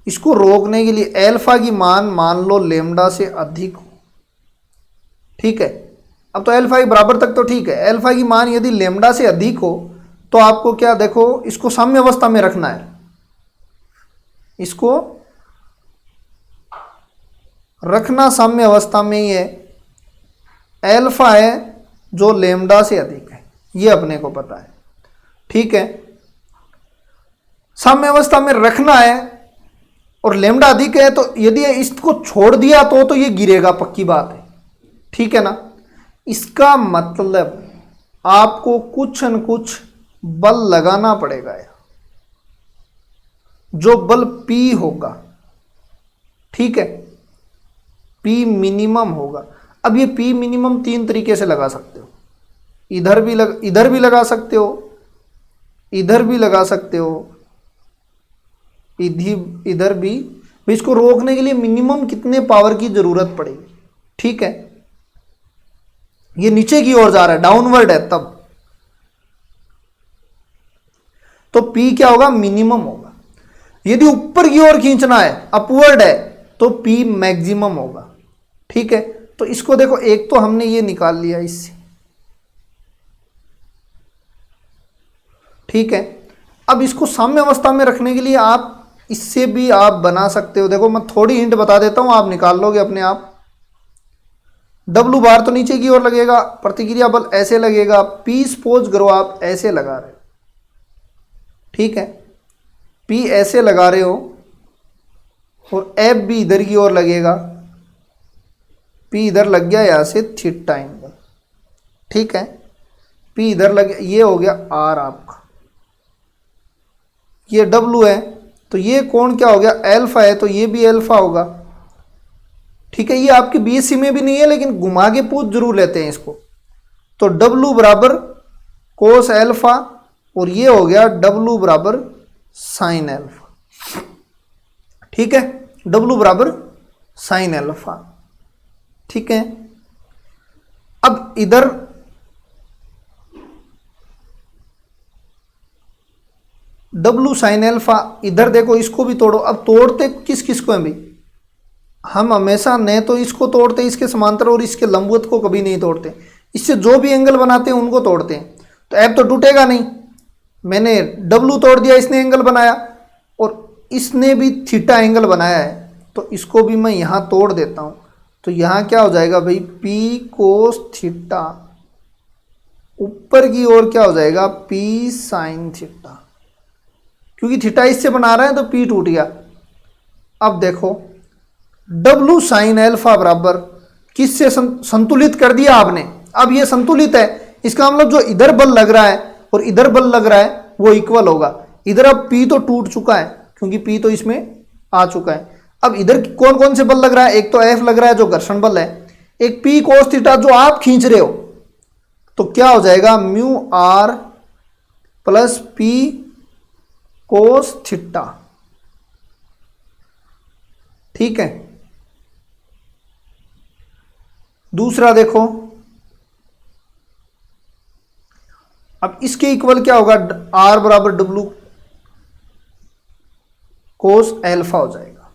इसको रोकने के लिए अल्फा की मान लो लेमडा से अधिक हो, ठीक है। अब तो अल्फा के बराबर तक तो ठीक है, अल्फा की मान यदि लेमडा से अधिक हो तो आपको क्या, देखो इसको साम्य अवस्था में रखना है, इसको रखना साम्य अवस्था में ही है। अल्फा है जो लेमडा से अधिक है, ये अपने को पता है, ठीक है। साम्य अवस्था में रखना है और लेमडा अधिक है, तो यदि इसको छोड़ दिया तो ये गिरेगा, पक्की बात है, ठीक है ना। इसका मतलब आपको कुछ न कुछ बल लगाना पड़ेगा, जो बल P होगा, ठीक है, P मिनिमम होगा। अब ये P मिनिमम तीन तरीके से लगा सकते हो, इधर भी लगा सकते हो, इधर भी लगा सकते हो, इधर भी। इसको रोकने के लिए मिनिमम कितने पावर की जरूरत पड़ेगी, ठीक है। ये नीचे की ओर जा रहा है, डाउनवर्ड है, तब तो P क्या होगा, मिनिमम होगा। यदि ऊपर की ओर खींचना है, अपवर्ड है, तो P मैक्सिमम होगा, ठीक है। तो इसको देखो, एक तो हमने ये निकाल लिया इससे, ठीक है। अब इसको साम्य अवस्था में रखने के लिए आप इससे भी आप बना सकते हो। देखो मैं थोड़ी हिंट बता देता हूं, आप निकाल लोगे अपने आप। W बार तो नीचे की ओर लगेगा, प्रतिक्रिया बल ऐसे लगेगा, P सपोज करो आप ऐसे लगा रहे हो, ठीक है, P ऐसे लगा रहे हो और F भी इधर की ओर लगेगा, P इधर लग गया, यहां से थीटा एंगल, ठीक है, P इधर लग गया, ये हो गया R आपका, ये W है, तो ये कोण क्या हो गया, अल्फा है, तो ये भी अल्फा होगा, ठीक है। ये आपके बीएससी में भी नहीं है, लेकिन घुमा के पूछ जरूर लेते हैं इसको। तो W बराबर कोस अल्फा और ये हो गया W बराबर साइन एल्फा। ठीक है, W बराबर साइन एल्फा। ठीक है, अब इधर W साइन एल्फा, इधर देखो इसको भी तोड़ो। अब तोड़ते किस किस को हैं भाई? हम हमेशा न तो इसको तोड़ते इसके समांतर और इसके लंबवत को कभी नहीं तोड़ते। इससे जो भी एंगल बनाते हैं उनको तोड़ते हैं। तो एफ तो टूटेगा नहीं, मैंने W तोड़ दिया, इसने एंगल बनाया और इसने भी थीटा एंगल बनाया है, तो इसको भी मैं यहाँ तोड़ देता हूँ। तो यहाँ क्या हो जाएगा भाई? P कोस थीटा, ऊपर की ओर क्या हो जाएगा? P साइन थीटा, क्योंकि थीटा इससे बना रहा है तो P टूट गया। अब देखो W साइन एल्फा बराबर किससे संतुलित कर दिया आपने? अब ये संतुलित है, इसका मतलब जो इधर बल लग रहा है और इधर बल लग रहा है वो इक्वल होगा। इधर अब P तो टूट चुका है क्योंकि P तो इसमें आ चुका है। अब इधर कौन कौन से बल लग रहा है? एक तो F लग रहा है जो घर्षण बल है, एक P कोस थीटा जो आप खींच रहे हो। तो क्या हो जाएगा? Mu are plus P cos theta. ठीक है, दूसरा देखो, अब इसके इक्वल क्या होगा? R बराबर W कोस एल्फा हो जाएगा।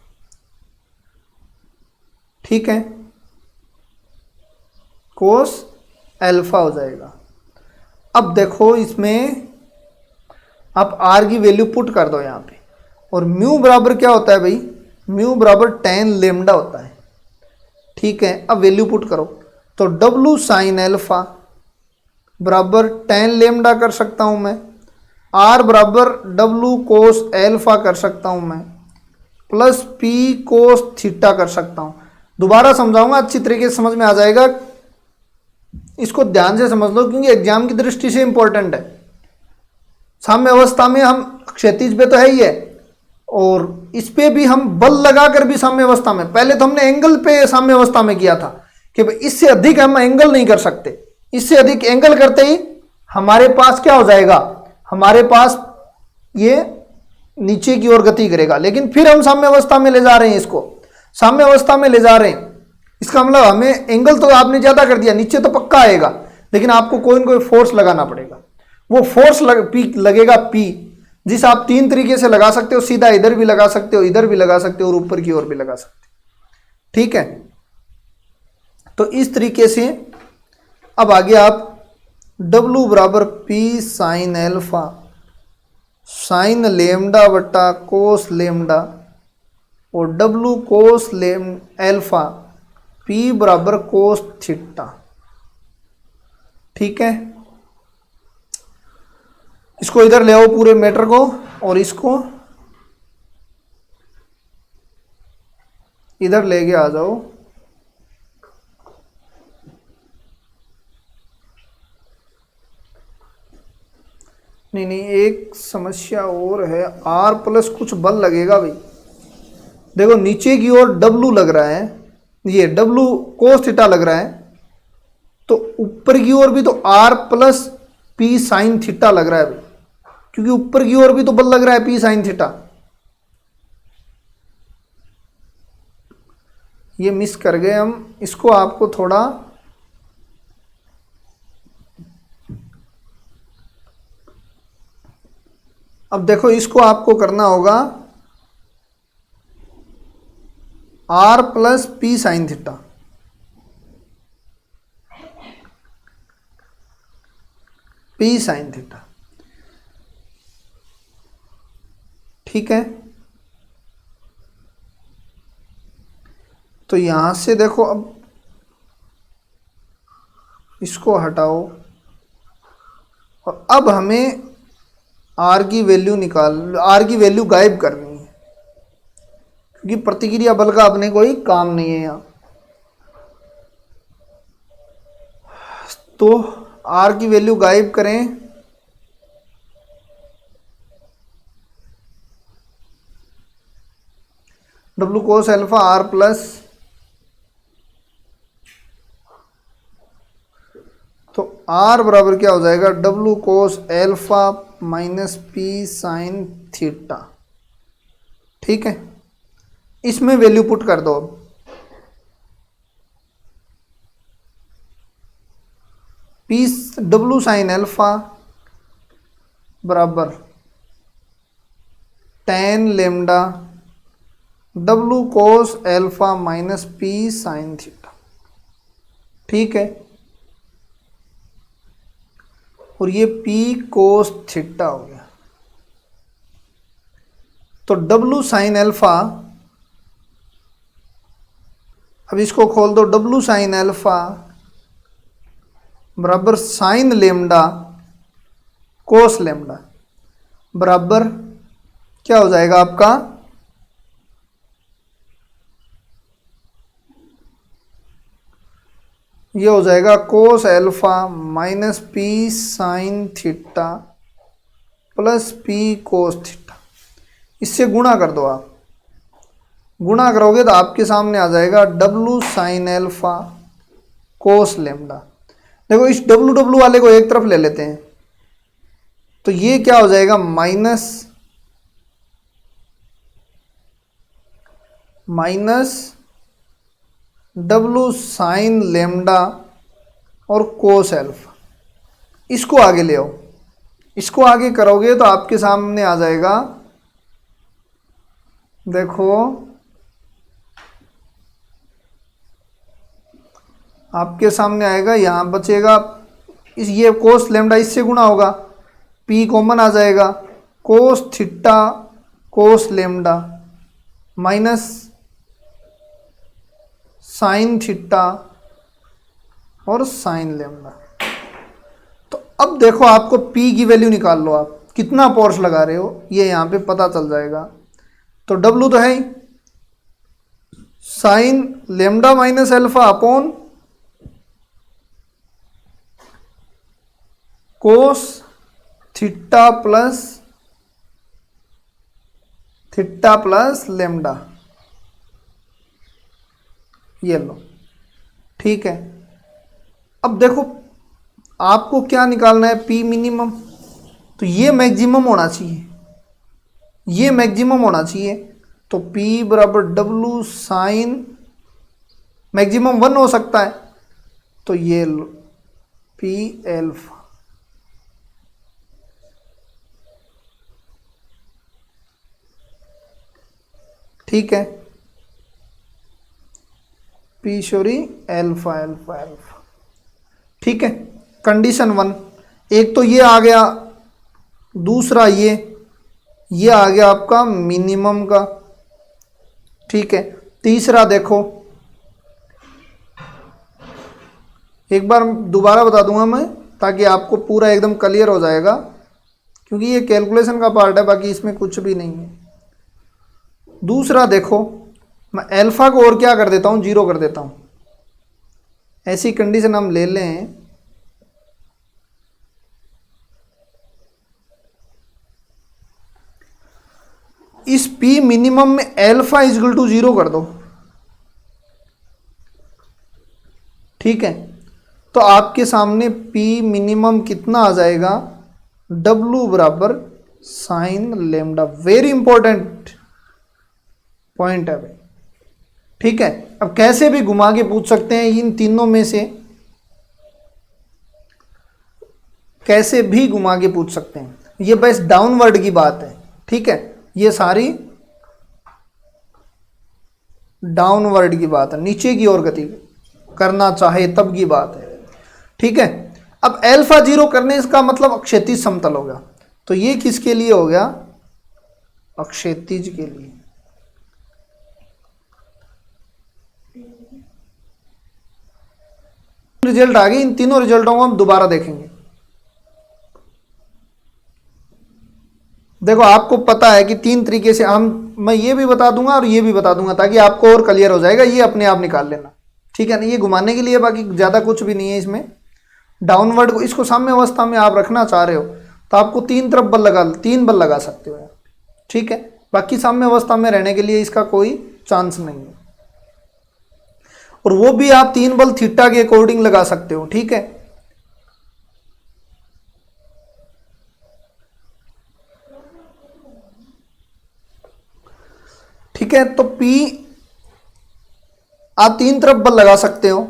ठीक है, कोस एल्फा हो जाएगा। अब देखो इसमें आप R की वैल्यू पुट कर दो यहाँ पे, और म्यू बराबर क्या होता है भाई? म्यू बराबर tan लेमडा होता है। ठीक है, अब वैल्यू पुट करो तो W साइन एल्फा बराबर tan लेमडा कर सकता हूँ मैं, R बराबर W कोस एल्फा कर सकता हूँ मैं, प्लस P कोस थीटा कर सकता हूँ। दोबारा समझाऊंगा, अच्छी तरीके से समझ में आ जाएगा। इसको ध्यान से समझ लो क्योंकि एग्जाम की दृष्टि से इंपॉर्टेंट है। साम्य अवस्था में हम क्षैतिज पे तो है ही है, और इस पे भी हम बल लगाकर भी साम्य अवस्था में, पहले तो हमने एंगल पे साम्य अवस्था में किया था कि इससे अधिक हम एंगल नहीं कर सकते। इससे अधिक एंगल करते ही हमारे पास क्या हो जाएगा? हमारे पास ये नीचे की ओर गति करेगा। लेकिन फिर हम साम्य अवस्था में ले जा रहे हैं, इसको साम्य अवस्था में ले जा रहे हैं, इसका मतलब हमें एंगल तो आपने ज्यादा कर दिया, नीचे तो पक्का आएगा, लेकिन आपको कोई ना कोई फोर्स लगाना पड़ेगा। वो फोर्स लगेगा P, जिस आप तीन तरीके से लगा सकते हो, सीधा इधर भी लगा सकते हो, इधर भी लगा सकते हो और ऊपर की ओर भी लगा सकते हो। ठीक है, तो इस तरीके से अब आगे आप W बराबर P sign alpha sine lambda बटा कोस लेमडा और W कोस एल्फा P बराबर कोस थीटा। ठीक है, इसको इधर ले आओ पूरे मैटर को, और इसको इधर लेके आ जाओ। नहीं नहीं, एक समस्या और है, R प्लस कुछ बल लगेगा भाई। देखो नीचे की ओर W लग रहा है, ये W कोस थीटा लग रहा है, तो ऊपर की ओर भी तो R plus P sine theta लग रहा है भाई, क्योंकि ऊपर की ओर भी तो बल लग रहा है P साइन थीटा। ये मिस कर गए हम, इसको आपको थोड़ा अब देखो, इसको आपको करना होगा R plus P sine theta. P sine theta. ठीक है, तो यहां से देखो, अब इसको हटाओ और अब हमें R की वैल्यू R की वैल्यू गायब करनी है, क्योंकि प्रतिक्रिया बल का अपने कोई काम नहीं है यहाँ। तो R की वैल्यू गायब करें, W कोस एल्फा R प्लस, तो R बराबर क्या हो जाएगा? W कोस alpha minus P sine theta. ठीक है, इसमें वैल्यू पुट कर दो। अब पी डब्लू साइन एल्फा बराबर ten lambda W cos alpha minus P sine theta. ठीक है, और ये पी कोस थीटा हो गया। तो डब्लू साइन एल्फा, अब इसको खोल दो, डब्लू साइन एल्फा बराबर साइन लेमडा कोस लेमडा बराबर क्या हो जाएगा आपका, ये हो जाएगा कोस alpha minus P sine theta plus P cos theta. इससे गुणा कर दो। आप गुणा करोगे तो आपके सामने आ जाएगा W sine alpha cos lambda. देखो इस डब्लू डब्लू वाले को एक तरफ ले लेते हैं, तो ये क्या हो जाएगा माइनस डब्लू साइन लेमडा और कोस एल्फा। इसको आगे ले आओ, इसको आगे करोगे तो आपके सामने आ जाएगा, देखो आपके सामने आएगा, यहां बचेगा इस ये कोस लेमडा इससे गुणा होगा, पी कॉमन आ जाएगा, कोस theta cos lambda minus sign theta और साइन लेमडा। तो अब देखो आपको पी की वैल्यू निकाल लो, आप कितना फोर्स लगा रहे हो ये यहां पे पता चल जाएगा। तो डब्लू तो है ही, sine lambda minus alpha upon cos theta plus lambda, ये लो। ठीक है, अब देखो आपको क्या निकालना है, पी मिनिमम। तो ये मैक्सिमम होना चाहिए, ये मैक्सिमम होना चाहिए। तो P बराबर डब्लू साइन, मैक्सिमम 1 हो सकता है, तो ये लो P एल्फा। ठीक है, P sorry alpha alpha alpha. ठीक है, कंडीशन 1 एक तो ये आ गया, दूसरा ये आ गया आपका मिनिमम का। ठीक है, तीसरा देखो, एक बार दोबारा बता दूंगा मैं ताकि आपको पूरा एकदम क्लियर हो जाएगा, क्योंकि ये कैलकुलेशन का पार्ट है, बाकी इसमें कुछ भी नहीं है। दूसरा देखो, मैं एल्फा को और क्या कर देता हूँ, 0 कर देता हूँ। ऐसी कंडीशन हम ले लें, इस P मिनिमम में एल्फा इजगल टू 0 कर दो। ठीक है, तो आपके सामने P मिनिमम कितना आ जाएगा, W बराबर sine lambda. Very important point है भाई। ठीक है, अब कैसे भी घुमा के पूछ सकते हैं, इन तीनों में से कैसे भी घुमा के पूछ सकते हैं, ये बस डाउनवर्ड की बात है। ठीक है, ये सारी डाउनवर्ड की बात है, नीचे की ओर गति करना चाहे तब की बात है। ठीक है, अब एल्फा 0 करने का मतलब क्षैतिज समतल हो गया, तो ये किसके लिए हो गया, अक्षैतिज के लिए। रिजल्ट आ गए, इन तीनों रिजल्टों को हम दोबारा देखेंगे। देखो आपको पता है कि 3 तरीके से मैं ये भी बता दूंगा और ये भी बता दूंगा ताकि आपको और क्लियर हो जाएगा, ये अपने आप निकाल लेना। ठीक है ना, ये घुमाने के लिए, बाकी ज़्यादा कुछ भी नहीं है इसमें। डाउनवर्ड को, इसको साम्य अवस्था में आप रखना चाह रहे हो तो आपको 3 तरफ तीन बल लगा सकते हो। ठीक है, बाकी साम्य अवस्था में रहने के लिए इसका कोई चांस नहीं है, और वो भी आप 3 बल थीटा के अकॉर्डिंग लगा सकते हो। ठीक है, ठीक है, तो P आप तीन तरफ बल लगा सकते हो।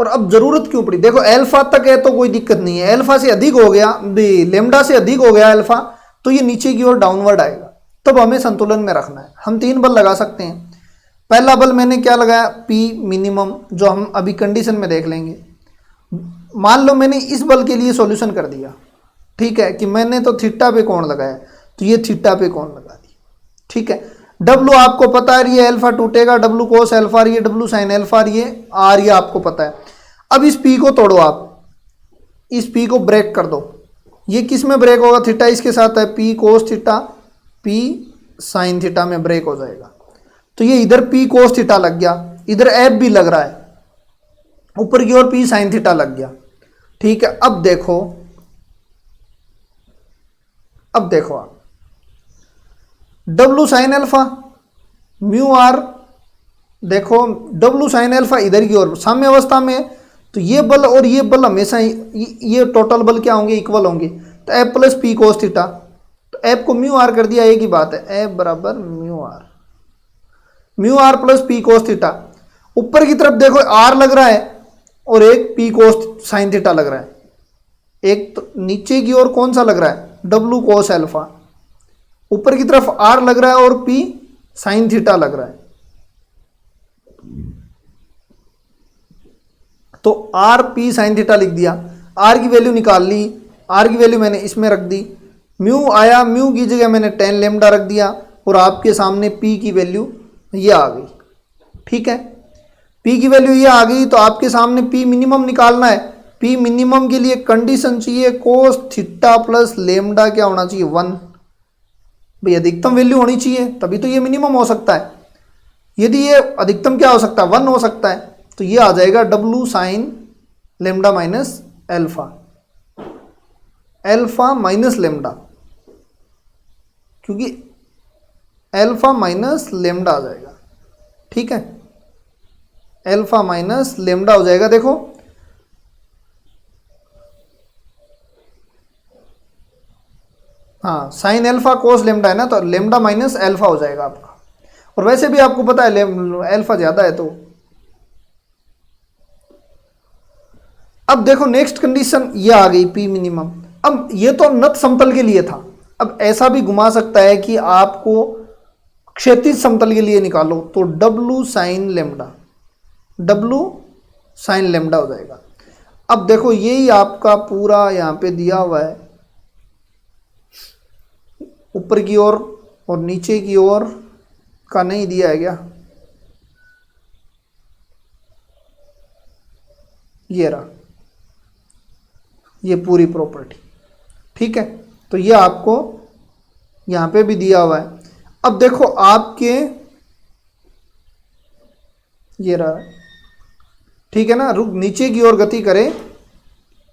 और अब जरूरत क्यों पड़ी, देखो अल्फा तक है तो कोई दिक्कत नहीं है, अल्फा से अधिक हो गया, लेमडा से अधिक हो गया अल्फा, तो ये नीचे की ओर डाउनवर्ड आएगा, तब हमें संतुलन में रखना है। हम तीन बल लगा सकते हैं। पहला बल मैंने क्या लगाया, P मिनिमम, जो हम अभी कंडीशन में देख लेंगे। मान लो मैंने इस बल के लिए सॉल्यूशन कर दिया, ठीक है, कि मैंने तो थीटा पे कोण लगाया, तो ये थीटा पे कोण लगा दी, ठीक है। W आपको पता है, ये अल्फा टूटेगा, W कोस अल्फा, ये W साइन अल्फा, ये R, ये आपको पता है। अब इस P को तोड़ो, आप इस P को ब्रेक कर दो, ये किस में ब्रेक होगा, थीटा इसके साथ है, P cos theta, P sine theta में ब्रेक हो जाएगा। तो ये इधर P कोस थीटा लग गया, इधर F भी लग रहा है, ऊपर की ओर P साइन थीटा लग गया, ठीक है। अब देखो आप W sine alpha mu R, देखो W साइन अल्फा इधर की ओर साम्य अवस्था में, तो ये बल और ये बल हमेशा ये टोटल बल क्या होंगे, इक्वल होंगे। तो F plus P cos theta, तो F को म्यू आर कर दिया, एक ही बात है, F बराबर mu are plus P cos theta. ऊपर की तरफ देखो R लग रहा है और एक P कोस साइन थीटा लग रहा है, एक तो नीचे की ओर कौन सा लग रहा है, W कोस अल्फा, ऊपर की तरफ R लग रहा है और P साइन थीटा लग रहा है। तो R P साइन थीटा लिख दिया, R की वैल्यू निकाल ली, R की वैल्यू मैंने इसमें रख दी, म्यू आया, म्यू की जगह मैंने 10 लेमडा रख दिया, और आपके सामने P की वैल्यू ये आ गई, ठीक है। P की वैल्यू ये आ गई, तो आपके सामने P मिनिमम निकालना है। P मिनिमम के लिए कंडीशन चाहिए, कोस थीटा प्लस लेमडा क्या होना चाहिए, 1। भाई अधिकतम वैल्यू होनी चाहिए, तभी तो ये मिनिमम हो सकता है। यदि ये अधिकतम क्या हो सकता है, 1 हो सकता है, तो ये आ जाएगा W sine lambda minus alpha, alpha minus lambda, क्योंकि अल्फा माइनस लेमडा आ जाएगा, ठीक है, अल्फा माइनस लेमडा हो जाएगा। देखो हाँ, साइन अल्फा कोस लेमडा है ना, तो लेमडा माइनस अल्फा हो जाएगा आपका, और वैसे भी आपको पता है अल्फा ज्यादा है। तो अब देखो नेक्स्ट कंडीशन ये आ गई, P मिनिमम। अब ये तो नत समतल के लिए था, अब ऐसा भी घुमा सकता है कि आपको क्षैतिज समतल के लिए निकालो, तो W sine lambda, W sine lambda हो जाएगा। अब देखो यही आपका पूरा यहाँ पे दिया हुआ है, ऊपर की ओर और नीचे की ओर का नहीं दिया है क्या, ये रहा, ये पूरी प्रॉपर्टी, ठीक है। तो ये आपको यहाँ पे भी दिया हुआ है। अब देखो आपके ये रहा, ठीक है ना, रुक नीचे की ओर गति करे,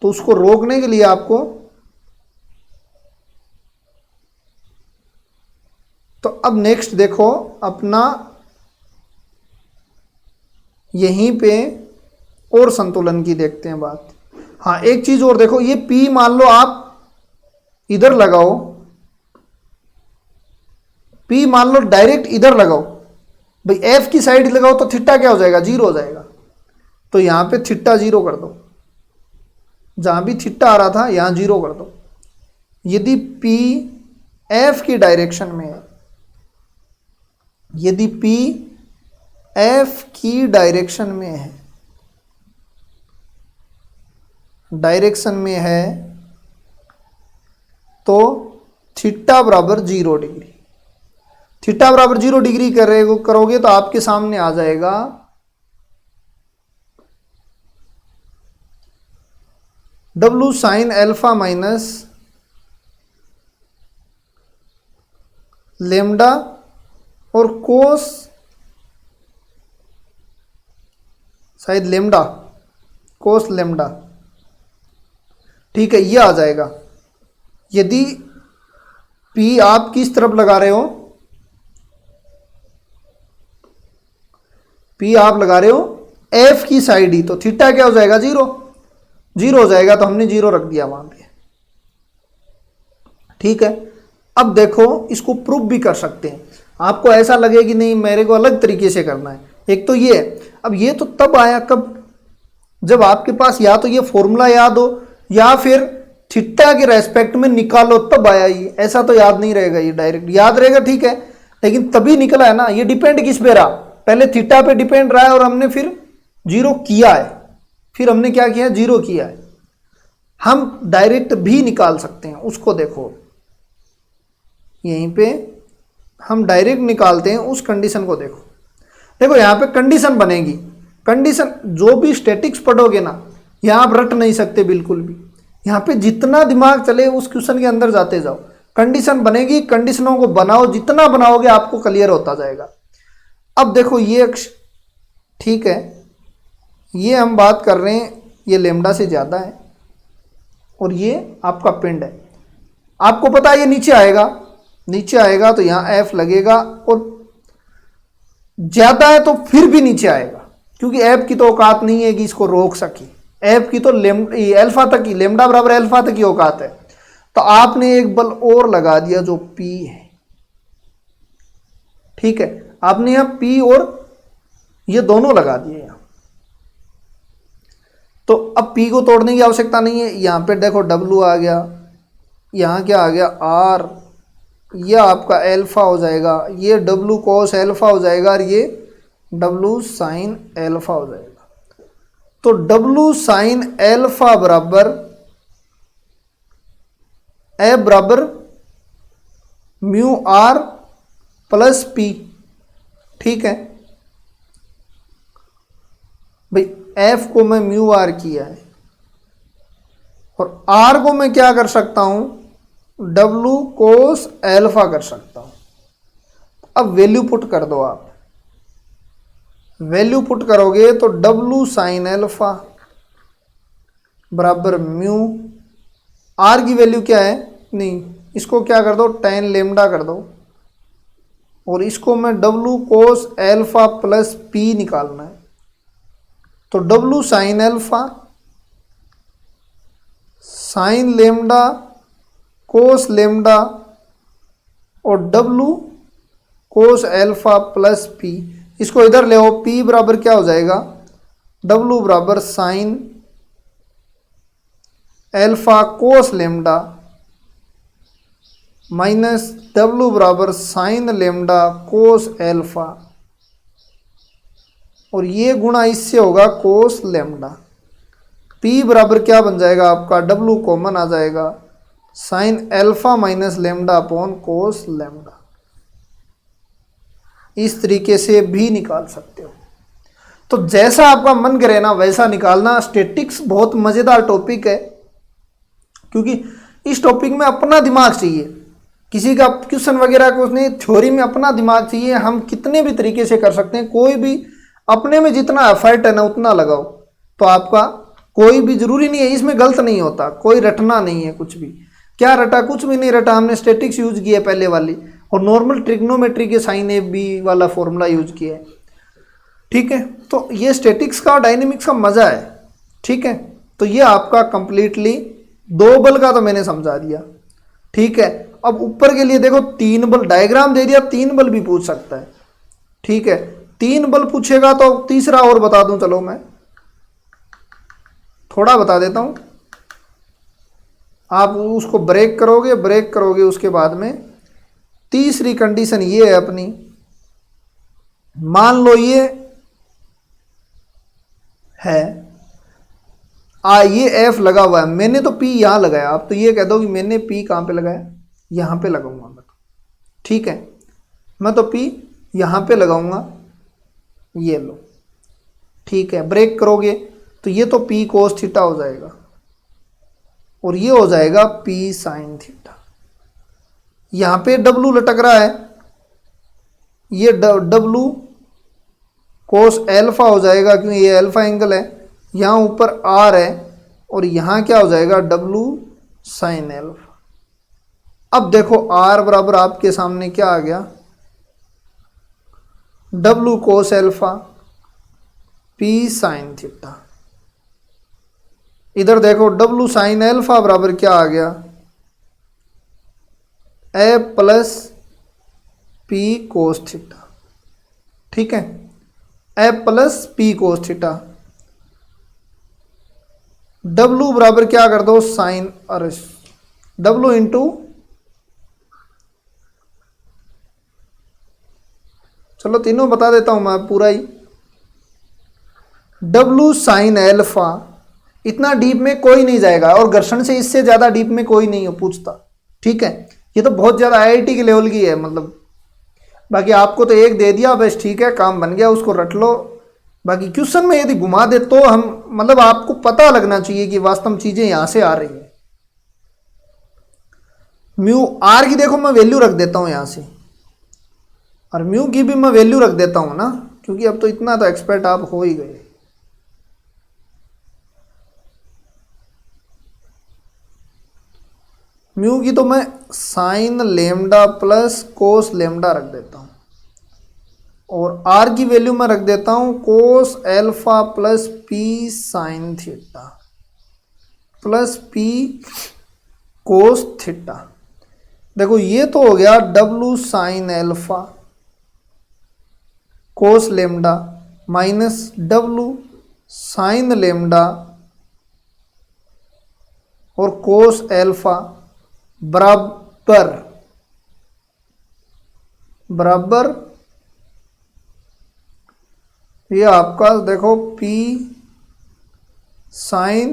तो उसको रोकने के लिए आपको, तो अब नेक्स्ट देखो अपना यहीं पे और संतुलन की देखते हैं बात। हाँ एक चीज और देखो, ये P मान लो आप इधर लगाओ, P मान लो डायरेक्ट इधर लगाओ, भाई F की साइड लगाओ, तो थीटा क्या हो जाएगा, 0 हो जाएगा। तो यहां पे थीटा 0 कर दो, जहां भी थीटा आ रहा था यहां 0 कर दो। यदि P F की डायरेक्शन में है, यदि P F की डायरेक्शन में है, तो थीटा बराबर 0 डिग्री, थीटा बराबर 0 डिग्री करोगे तो आपके सामने आ जाएगा W sine alpha minus lambda और कोस शायद लेमडा, कोस लेमडा, ठीक है, ये आ जाएगा। यदि P आप किस तरफ लगा रहे हो, P आप लगा रहे हो F की साइड ही, तो थीटा क्या हो जाएगा, 0 हो जाएगा, तो हमने 0 रख दिया वहां पे, ठीक है। अब देखो इसको प्रूव भी कर सकते हैं, आपको ऐसा लगे कि नहीं मेरे को अलग तरीके से करना है। एक तो ये है, अब ये तो तब आया कब, जब आपके पास या तो ये फॉर्मूला याद हो या फिर थीटा के रेस्पेक्ट में निकालो तब आया ये, ऐसा तो याद नहीं रहेगा, ये डायरेक्ट याद रहेगा ठीक है, लेकिन तभी निकला है ना। ये डिपेंड किस पे रहा, पहले थीटा पे डिपेंड रहा है और हमने फिर जीरो किया है, फिर हमने क्या किया, जीरो किया है। हम डायरेक्ट भी निकाल सकते हैं उसको, देखो यहीं पे हम डायरेक्ट निकालते हैं उस कंडीशन को। देखो देखो यहाँ पे कंडीशन बनेगी, कंडीशन जो भी स्टैटिक्स पढ़ोगे ना यहाँ आप रट नहीं सकते बिल्कुल भी, यहाँ पे जितना दिमाग चले उस क्वेश्चन के अंदर जाते जाओ, कंडीशन बनेगी, कंडीशनों को बनाओ, जितना बनाओगे आपको क्लियर होता जाएगा। अब देखो ये अक्ष ठीक है, ये हम बात कर रहे हैं ये लेमडा से ज़्यादा है और ये आपका पिंड है, आपको पता है ये नीचे आएगा, नीचे आएगा तो यहाँ एफ लगेगा और ज़्यादा है तो फिर भी नीचे आएगा, क्योंकि एफ की तो औकात नहीं है कि इसको रोक सके, एफ की तो एल्फा तक की, लेमडा बराबर एल्फा तक की औकात है। तो आपने एक बल और लगा दिया जो पी है, ठीक है, आपने यहाँ पी और ये दोनों लगा दिए यहाँ। तो अब पी को तोड़ने की आवश्यकता नहीं है, यहाँ पे देखो डब्लू आ गया, यहाँ क्या आ गया आर, ये आपका एल्फा हो जाएगा, ये डब्लू कोस एल्फा हो जाएगा और ये डब्लू साइन एल्फा हो जाएगा। तो डब्लू साइन एल्फा बराबर ए बराबर म्यू आर प्लस पी, ठीक है भाई। एफ को मैं म्यू आर किया है और आर को मैं क्या कर सकता हूं, डब्लू कोस एल्फा कर सकता हूं। अब वैल्यू पुट कर दो, आप वैल्यू पुट करोगे तो डब्लू साइन एल्फा बराबर म्यू, आर की वैल्यू क्या है, नहीं इसको क्या कर दो टेन लेमडा कर दो और इसको मैं W cos alpha plus P निकालना है। तो W sine alpha sine lambda cos lambda और W cos alpha plus P, इसको इधर ले आओ, पी बराबर क्या हो जाएगा, डब्लू बराबर sign alpha cos lambda minus W बराबर साइन लेमडा कोस एल्फा और ये गुणा इससे होगा कोस लेमडा। पी बराबर क्या बन जाएगा आपका, डब्लू कॉमन आ जाएगा, sign alpha minus lambda upon कोस लेमडा। इस तरीके से भी निकाल सकते हो। तो जैसा आपका मन करे ना वैसा निकालना। स्टैटिक्स बहुत मजेदार टॉपिक है, क्योंकि इस टॉपिक में अपना दिमाग चाहिए, किसी का क्वेश्चन वगैरह कुछ नहीं, थ्योरी में अपना दिमाग चाहिए। हम कितने भी तरीके से कर सकते हैं, कोई भी अपने में जितना एफर्ट है ना उतना लगाओ, तो आपका कोई भी जरूरी नहीं है, इसमें गलत नहीं होता, कोई रटना नहीं है कुछ भी। क्या रटा, कुछ भी नहीं रटा, हमने स्टैटिक्स यूज किया है पहले वाली और नॉर्मल ट्रिग्नोमेट्री के साइन ए बी वाला फॉर्मूला यूज किया है, ठीक है। तो ये स्टैटिक्स का और डायनेमिक्स का मजा है, ठीक है। तो ये आपका कंप्लीटली दो बल का तो मैंने समझा दिया, ठीक है। अब ऊपर के लिए देखो तीन बल डायग्राम दे दिया, तीन बल भी पूछ सकता है, ठीक है। तीन बल पूछेगा तो तीसरा और बता दूं, चलो मैं थोड़ा बता देता हूं, आप उसको ब्रेक करोगे उसके बाद में तीसरी कंडीशन ये है अपनी, मान लो ये है ये एफ लगा हुआ है, मैंने तो पी यहां लगाया, आप तो ये कह दो कि मैंने पी कहां पे लगाया, यहां पे लगाऊंगा मैं, ठीक है। मैं तो पी यहां पे लगाऊंगा, ये लो, ठीक है। ब्रेक करोगे तो ये तो पी कोस थीटा हो जाएगा और ये हो जाएगा पी साइन थीटा। यहां पे डब्लू लटक रहा है, ये डब्लू कोस एल्फा हो जाएगा क्योंकि ये एल्फा एंगल है, यहां ऊपर आर है और यहां क्या हो जाएगा डब्लू साइन एल्फा। अब देखो आर बराबर आपके सामने क्या आ गया, W cos alpha P sine theta. इधर देखो डब्लू साइन एल्फा बराबर क्या आ गया, A plus P cos theta, ठीक है, A plus P cos theta. डब्लू बराबर क्या कर दो, साइन, अरे डब्लू इंटू, चलो तीनों बता देता हूं मैं पूरा ही, डब्लू साइन एल्फा। इतना डीप में कोई नहीं जाएगा और घर्षण से इससे ज्यादा डीप में कोई नहीं हो पूछता, ठीक है। ये तो बहुत ज्यादा आईआईटी के लेवल की है मतलब। बाकी आपको तो एक दे दिया बस, ठीक है, काम बन गया, उसको रट लो। बाकी क्वेश्चन में यदि घुमा दे तो हम मतलब आपको पता लगना चाहिए कि वास्तव में चीजें यहां से आ रही है। म्यू आर की देखो मैं वैल्यू रख देता हूं यहां से, और म्यू की भी मैं वैल्यू रख देता हूं ना, क्योंकि अब तो इतना तो एक्सपर्ट आप हो ही गए। म्यू की तो मैं sine lambda plus cos lambda रख देता हूं, और आर की वैल्यू मैं रख देता हूं cos alpha plus P sine theta plus P cos theta. देखो ये तो हो गया W sine alpha cos lambda minus W sine lambda और कोस एल्फा बराबर बराबर ये आपका देखो P sine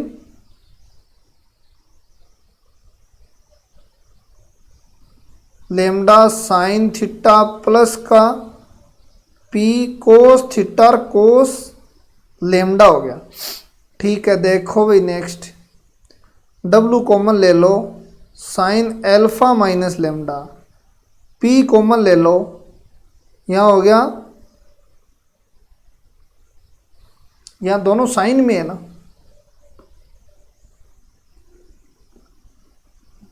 lambda sine theta plus का P cos theta cos lambda हो गया, ठीक है। देखो भाई नेक्स्ट, W कॉमन ले लो, sine alpha minus lambda, P common ले लो, यहाँ हो गया, यहाँ दोनों साइन में है ना,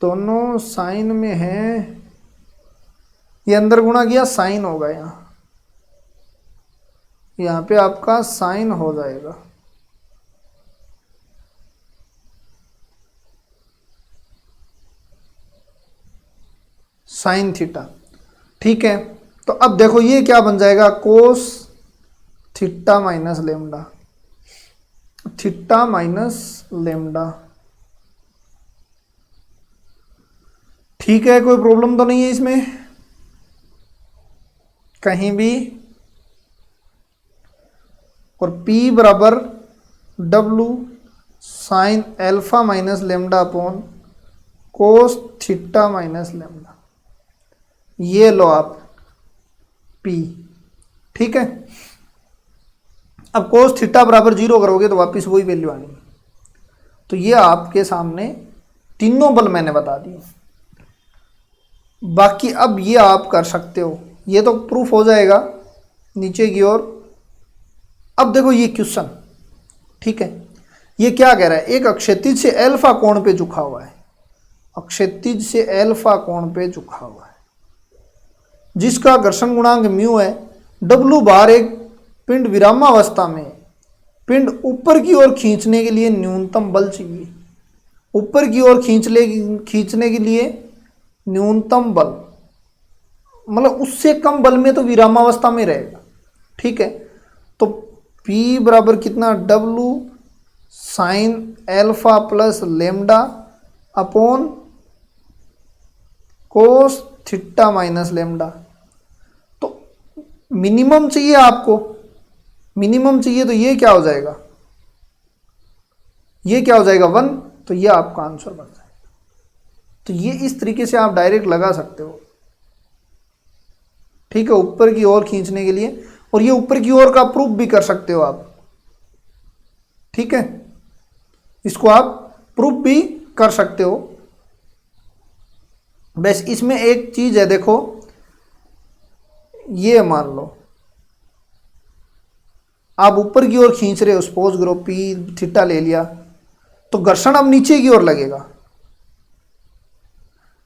दोनों साइन में है, ये अंदर गुणा किया साइन होगा, यहाँ पे आपका साइन हो जाएगा। साइन थीटा, ठीक है। तो अब देखो ये क्या बन जाएगा, कोस theta minus lambda, theta minus lambda, ठीक है। कोई प्रॉब्लम तो नहीं है इसमें कहीं भी। और P बराबर W sign alpha minus lambda upon cos theta minus lambda, ये लो आप P, ठीक है। अब कोस थीटा बराबर 0 करोगे तो वापस वही वैल्यू आनी। तो ये आपके सामने तीनों बल मैंने बता दिए। बाकी अब ये आप कर सकते हो, ये तो प्रूफ हो जाएगा नीचे की ओर। अब देखो ये क्वेश्चन, ठीक है, ये क्या कह रहा है, एक अक्षैतिज से एल्फा कोण पे झुका हुआ है, अक्षैतिज से एल्फा कोण पे झुका हुआ है, जिसका घर्षण गुणांक म्यू है। डब्लू बार एक पिंड विरामावस्था में पिंड ऊपर की ओर खींचने के लिए न्यूनतम बल चाहिए, ऊपर की ओर खींचने के लिए न्यूनतम बल, मतलब उससे कम बल में तो विरामावस्था में रहेगा, ठीक है। तो P बराबर कितना, W sine alpha plus lambda upon cos theta minus lambda. तो मिनिमम चाहिए आपको, मिनिमम चाहिए, तो ये क्या हो जाएगा, ये क्या हो जाएगा 1, तो ये आपका आंसर बन जाएगा। तो ये इस तरीके से आप डायरेक्ट लगा सकते हो, ठीक है, ऊपर की ओर खींचने के लिए। और ये ऊपर की ओर का प्रूफ भी कर सकते हो आप, ठीक है, इसको आप प्रूफ भी कर सकते हो। बस इसमें एक चीज है, देखो ये मान लो आप ऊपर की ओर खींच रहे हो, सपोज करो P थीटा ले लिया, तो घर्षण अब नीचे की ओर लगेगा।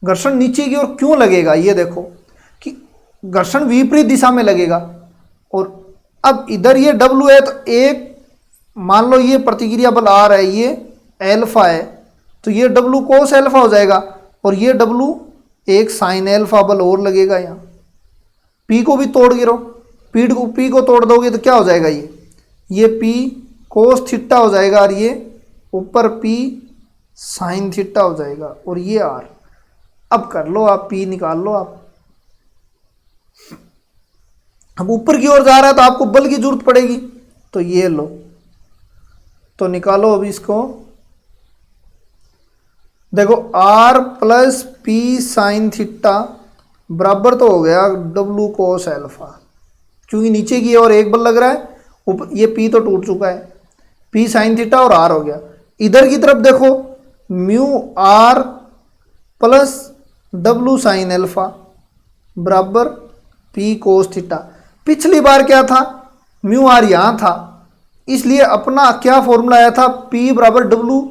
घर्षण नीचे की ओर क्यों लगेगा, ये देखो कि घर्षण विपरीत दिशा में लगेगा। और अब इधर ये W है, तो एक मान लो ये प्रतिक्रिया बल R है, ये एल्फा है, तो ये W कोस एल्फा हो जाएगा, और ये W एक साइन एल्फा बल और लगेगा यहाँ, पी को भी तोड़ गिरो, पी को तोड़ दोगे तो क्या हो जाएगा, ये पी कोस थीटा हो जाएगा और ये ऊपर पी साइन थीटा हो जाएगा और ये आर। अब कर लो आप, पी निकाल लो आप। अब ऊपर की ओर जा रहा है तो आपको बल की जरूरत पड़ेगी, तो ये लो, तो निकालो अब इसको। देखो r plus P sine theta बराबर तो हो गया डब्लू कोस एल्फा, क्योंकि नीचे की ओर एक बल लग रहा है, ऊपर ये पी तो टूट चुका है, पी साइन थीटा और आर हो गया। इधर की तरफ देखो म्यू आर प्लस डब्लू साइन एल्फा बराबर पी कोस थीटा। पिछली बार क्या था, म्यू आर यहाँ था, इसलिए अपना क्या फॉर्मूला आया था, पी बराबर डब्लू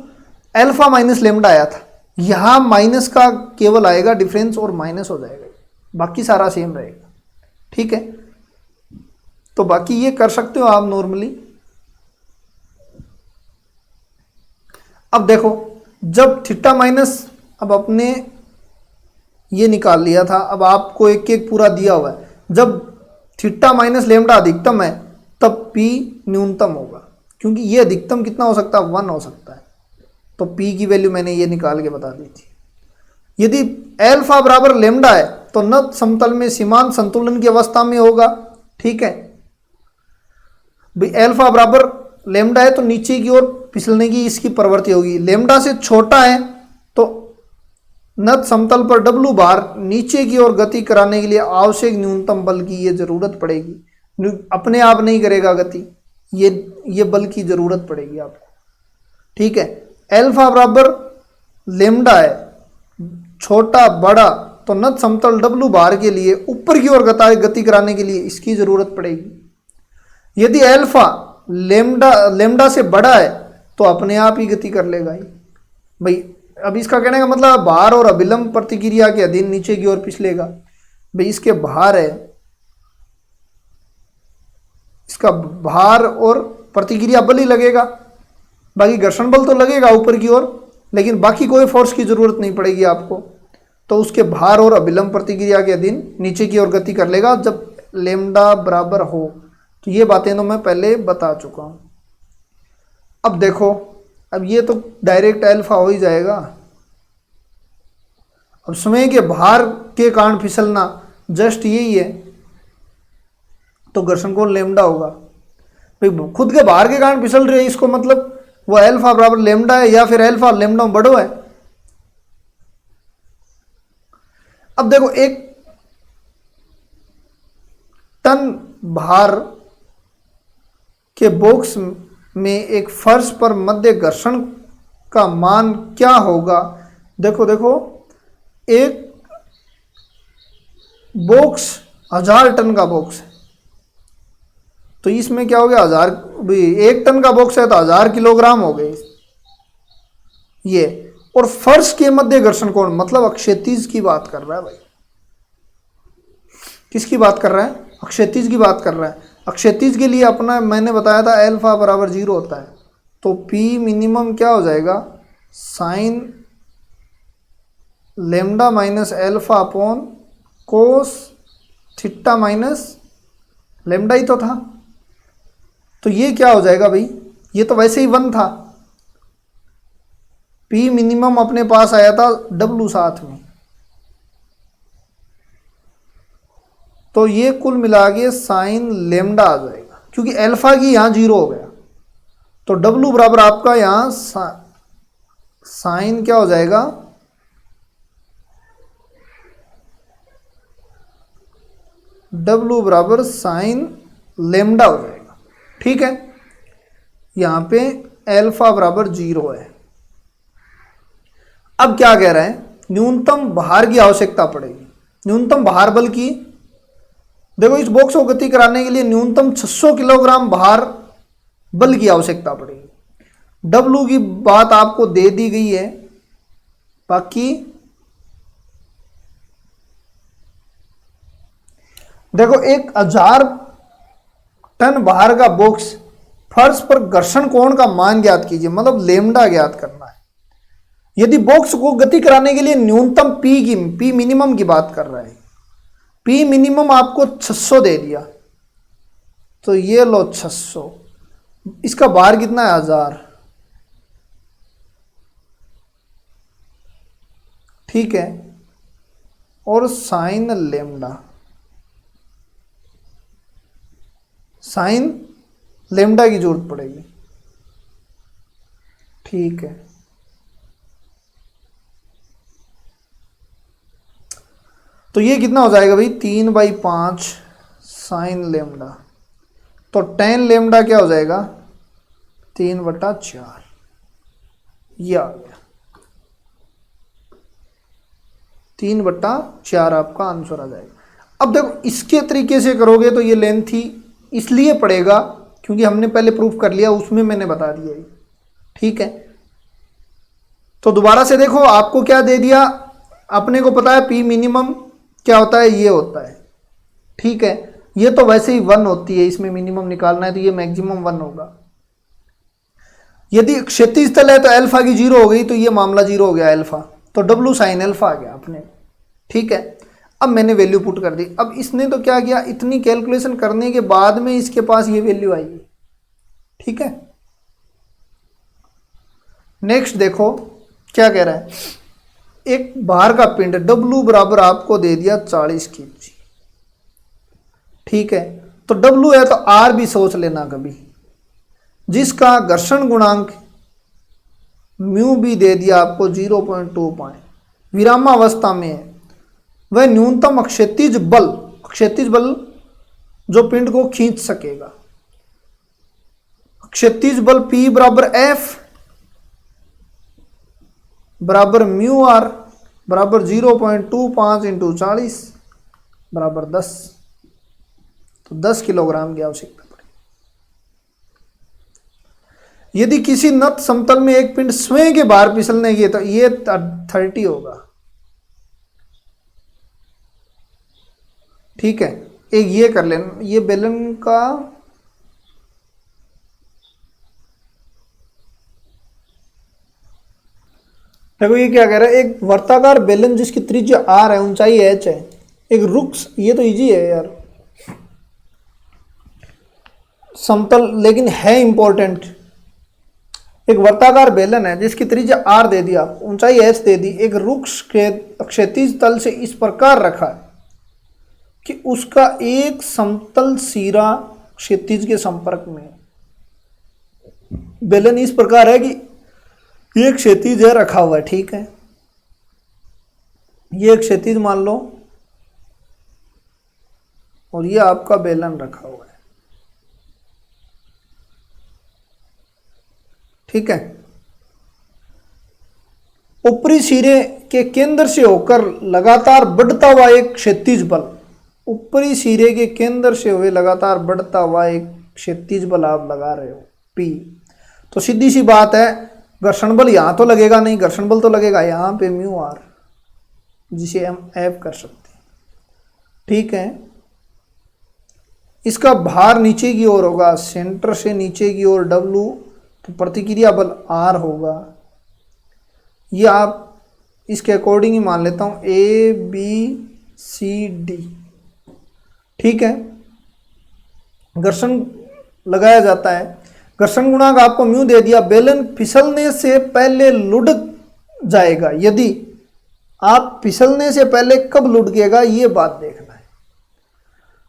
एल्फा माइनस लेमडा आया था। यहाँ माइनस का केवल आएगा डिफरेंस और माइनस हो जाएगा, बाकी सारा सेम रहेगा। ठीक है, तो बाकी ये कर सकते हो आप नॉर्मली। अब देखो जब थीटा माइनस, अब अपने ये निकाल लिया था, अब आपको एक एक पूरा दिया हुआ है। जब थीटा माइनस लेमडा अधिकतम है तब पी न्यूनतम होगा, क्योंकि ये अधिकतम कितना हो सकता है, 1 हो सकता है। तो पी की वैल्यू मैंने ये निकाल के बता दी थी। यदि एल्फा बराबर लेमडा है तो नत समतल में सीमांत संतुलन की अवस्था में होगा। ठीक है भाई, एल्फा बराबर लेमडा है तो नीचे की ओर फिसलने की इसकी प्रवृत्ति होगी। लेमडा से छोटा है तो नत समतल पर डब्लू बार नीचे की ओर गति कराने के लिए आवश्यक न्यूनतम बल की ये जरूरत पड़ेगी। अपने आप नहीं करेगा गति, ये बल की जरूरत पड़ेगी आपको। ठीक है, एल्फा बराबर लेमडा है, छोटा बड़ा, तो नत समतल डब्लू बार के लिए ऊपर की ओर गति कराने के लिए इसकी जरूरत पड़ेगी। यदि एल्फा लेमडा से बड़ा है तो अपने आप ही गति कर लेगा ही भाई। अब इसका कहने का मतलब भार और अभिलंब प्रतिक्रिया के अधीन नीचे की ओर पिछलेगा भाई। इसके भार है, इसका भार और प्रतिक्रिया बल ही लगेगा, बाकी घर्षण बल तो लगेगा ऊपर की ओर, लेकिन बाकी कोई फोर्स की जरूरत नहीं पड़ेगी आपको। तो उसके भार और अभिलंब प्रतिक्रिया के अधीन नीचे की ओर गति कर लेगा जब लेमडा बराबर हो। तो ये बातें तो मैं पहले बता चुका हूं। अब देखो, अब ये तो डायरेक्ट एल्फा हो ही जाएगा। अब समय के भार के कारण फिसलना जस्ट यही है, तो घर्षण कोण लेमडा होगा भाई। खुद के भार के कारण फिसल रहे हैं, इसको मतलब वो एल्फा बराबर लेमडा है या फिर एल्फा लेमडा बड़ो है। अब देखो, एक टन भार के बॉक्स में एक फर्श पर मध्य घर्षण का मान क्या होगा। देखो देखो, एक बॉक्स 1000 टन का बॉक्स है, तो इसमें क्या हो गया, 1 टन का बॉक्स है तो 1000 किलोग्राम हो गए ये। और फर्श के मध्य घर्षण कोण मतलब अक्षैतिज की बात कर रहा है भाई। किसकी बात कर रहा है, अक्षैतिज की बात कर रहा है। अक्षैतिज के लिए अपना मैंने बताया था एल्फा बराबर 0 होता है, तो पी मिनिमम क्या हो जाएगा, sine lambda minus alpha upon cos theta minus lambda ही तो था। तो ये क्या हो जाएगा भाई, ये तो वैसे ही 1 था। पी मिनिमम अपने पास आया था डब्लू साथ में, तो ये कुल मिला के साइन लेमडा आ जाएगा, क्योंकि एल्फा की यहां 0 हो गया। तो डब्लू बराबर आपका यहां साइन क्या हो जाएगा, डब्लू बराबर साइन लेमडा हो जाएगा। ठीक है, यहां पे एल्फा बराबर 0 है। अब क्या कह रहे हैं, न्यूनतम भार की आवश्यकता पड़ेगी। न्यूनतम भार बल की, देखो इस बॉक्स को गति कराने के लिए न्यूनतम 600 किलोग्राम भार बल की आवश्यकता पड़ेगी। डब्लू की बात आपको दे दी गई है, बाकी देखो 1000 टन भार का बॉक्स, फर्श पर घर्षण कोण का मान ज्ञात कीजिए, मतलब लेमडा ज्ञात करना है। यदि बॉक्स को गति कराने के लिए न्यूनतम पी मिनिमम की बात कर रहा है, पी मिनिमम आपको 600 दे दिया, तो ये लो 600, इसका भार कितना है 1000, ठीक है। और साइन लेमडा की जरूरत पड़ेगी, ठीक है। तो ये कितना हो जाएगा भाई 3/5 साइन लेमडा, तो टेन लेमडा क्या हो जाएगा 3/4, ये आ गया 3/4 आपका आंसर आ जाएगा। अब देखो इसके तरीके से करोगे तो ये लेंथ ही इसलिए पड़ेगा क्योंकि हमने पहले प्रूफ कर लिया, उसमें मैंने बता दिया है, ठीक है। तो दोबारा से देखो आपको क्या दे दिया, अपने को पता है पी मिनिमम क्या होता है, ये होता है, ठीक है। ये तो वैसे ही 1 होती है, इसमें मिनिमम निकालना है तो ये मैक्सिमम 1 होगा। यदि क्षैतिज तल है तो अल्फा की 0 हो गई, तो ये मामला 0 हो गया अल्फा, तो डब्लू साइन अल्फा आ गया अपने, ठीक है। अब मैंने वैल्यू पुट कर दी। अब इसने तो क्या किया, इतनी कैलकुलेशन करने के बाद में इसके पास ये वैल्यू आई, ठीक है। नेक्स्ट देखो क्या कह रहा है, एक बाहर का पिंड डब्लू बराबर आपको दे दिया 40 kg, ठीक है। तो डब्लू है तो आर भी सोच लेना कभी, जिसका घर्षण गुणांक म्यू भी दे दिया आपको 0.25, विरामावस्था में है। वह न्यूनतम क्षैतिज बल जो पिंड को खींच सकेगा, क्षैतिज बल P बराबर F बराबर म्यू आर बराबर 0.25 इंटू 40 बराबर 10, तो 10 किलोग्राम की आवश्यकता पड़ेगी। यदि किसी नत समतल में एक पिंड स्वयं के बाहर फिसलने की तो ये 30 होगा, ठीक है। एक ये कर लेना, ये बेलन का देखो ये क्या कह रहा है, एक वर्ताकार बेलन जिसकी त्रिज्या r है, ऊंचाई h है, एक रुक्ष, ये तो इजी है यार समतल, लेकिन है इंपॉर्टेंट। एक वर्ताकार बेलन है जिसकी त्रिज्या r दे दिया, ऊंचाई h दे दी, एक रुक्ष के क्षैतिज तल से इस प्रकार रखा है कि उसका एक समतल सिरा क्षैतिज के संपर्क में है। बेलन इस प्रकार है कि ये क्षैतिज है रखा हुआ है, ठीक है। ये क्षैतिज मान लो और ये आपका बेलन रखा हुआ है, ठीक है। ऊपरी सिरे के केंद्र से होकर लगातार बढ़ता हुआ एक क्षैतिज बल, ऊपरी सिरे के केंद्र से हुए लगातार बढ़ता हुआ एक क्षैतिज बल आप लगा रहे हो P, तो सीधी सी बात है घर्षण बल यहाँ तो लगेगा नहीं, घर्षण बल तो लगेगा यहाँ पे म्यू आर, जिसे हम F कर सकते हैं, ठीक है। इसका भार नीचे की ओर होगा, सेंटर से नीचे की ओर W, तो प्रतिक्रिया बल R होगा। ये आप इसके अकॉर्डिंग ही मान लेता हूँ ABCD, ठीक है। घर्षण लगाया जाता है, घर्षण गुणांक आपको म्यू दे दिया, बेलन फिसलने से पहले लुढ़क जाएगा। यदि आप फिसलने से पहले कब लुढ़केगा ये बात देखना है।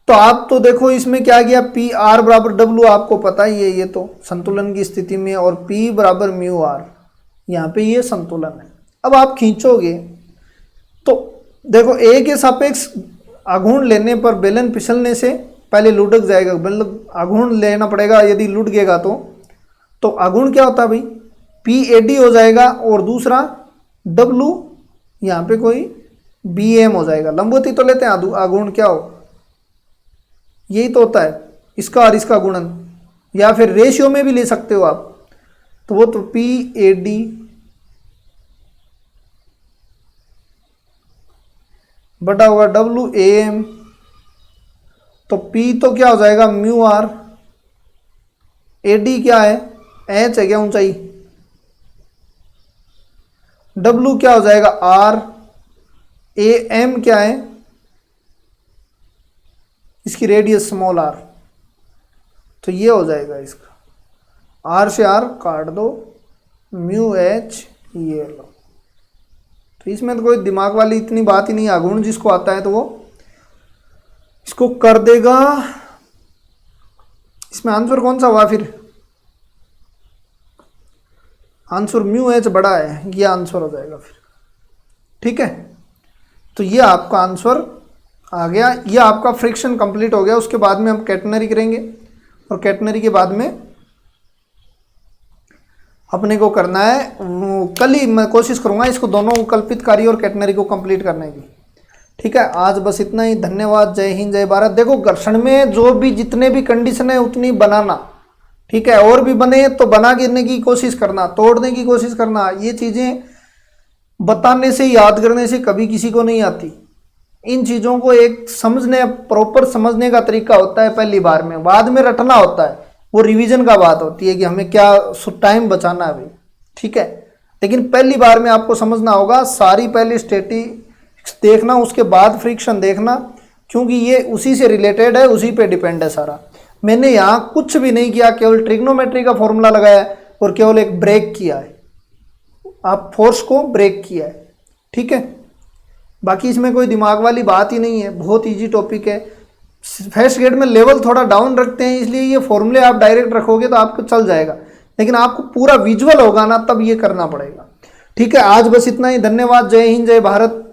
तो आप तो देखो इसमें क्या किया, पी आर बराबर डब्ल्यू आपको पता ही है, ये तो संतुलन की स्थिति में, और पी बराबर म्यू आर, यहाँ पे ये संतुलन है। अब आप खींचोगे तो देखो ए के सापेक्ष आघूर्ण लेने पर बेलन फिसलने से पहले लुढ़क जाएगा, मतलब आघूर्ण लेना पड़ेगा। यदि लुढ़केगा तो आघूर्ण क्या होता है भाई, पी ए डी हो जाएगा, और दूसरा डब्लू यहाँ पे कोई बी एम हो जाएगा। लंबवती तो लेते हैं, आघूर्ण क्या हो, यही तो होता है, इसका और इसका गुणन, या फिर रेशियो में भी ले सकते हो आप, तो वो तो पी ए डी बटा होगा डब्लू ए एम, तो P तो क्या हो जाएगा म्यू आर, ए डी क्या है, एच है क्या ऊंचाई, डब्लू क्या हो जाएगा आर, ए एम क्या है इसकी रेडियस स्मॉल आर, तो ये हो जाएगा इसका आर से आर काट दो, म्यू एच ये लो। तो इसमें तो कोई दिमाग वाली इतनी बात ही नहीं, आगुण जिसको आता है तो वो इसको कर देगा। इसमें आंसर कौन सा हुआ फिर, आंसर म्यू एच बड़ा है, ये आंसर हो जाएगा फिर। ठीक है, तो ये आपका आंसर आ गया, ये आपका फ्रिक्शन कंप्लीट हो गया। उसके बाद में हम कैटेनरी करेंगे और कैटेनरी के बाद में अपने को करना है, कल ही मैं कोशिश करूंगा इसको दोनों कल्पित कार्य और कैटेनरी को कंप्लीट करने की। ठीक है, आज बस इतना ही। धन्यवाद। जय हिंद, जय भारत। देखो घर्षण में जो भी जितने भी कंडीशन है उतनी बनाना, ठीक है, और भी बने तो बना गिरने की कोशिश करना, तोड़ने की कोशिश करना। ये चीज़ें बताने से याद करने से कभी किसी को नहीं आती। इन चीज़ों को एक समझने, प्रॉपर समझने का तरीका होता है पहली बार में, बाद में रटना होता है, वो रिवीजन का बात होती है कि हमें क्या टाइम बचाना है भाई। ठीक है, लेकिन पहली बार में आपको समझना होगा, सारी पहले स्टैटिस्टिक्स देखना, उसके बाद फ्रिक्शन देखना, क्योंकि ये उसी से रिलेटेड है, उसी पे डिपेंड है सारा। मैंने यहाँ कुछ भी नहीं किया, केवल ट्रिग्नोमेट्री का फॉर्मूला लगाया है और केवल एक ब्रेक किया है, आप फोर्स को ब्रेक किया है। ठीक है, बाकी इसमें कोई दिमाग वाली बात ही नहीं है, बहुत इजी टॉपिक है। फर्स्ट ग्रेड में लेवल थोड़ा डाउन रखते हैं, इसलिए ये फॉर्मूले आप डायरेक्ट रखोगे तो आपको चल जाएगा, लेकिन आपको पूरा विजुअल होगा ना, तब ये करना पड़ेगा। ठीक है, आज बस इतना ही। धन्यवाद। जय हिंद, जय भारत।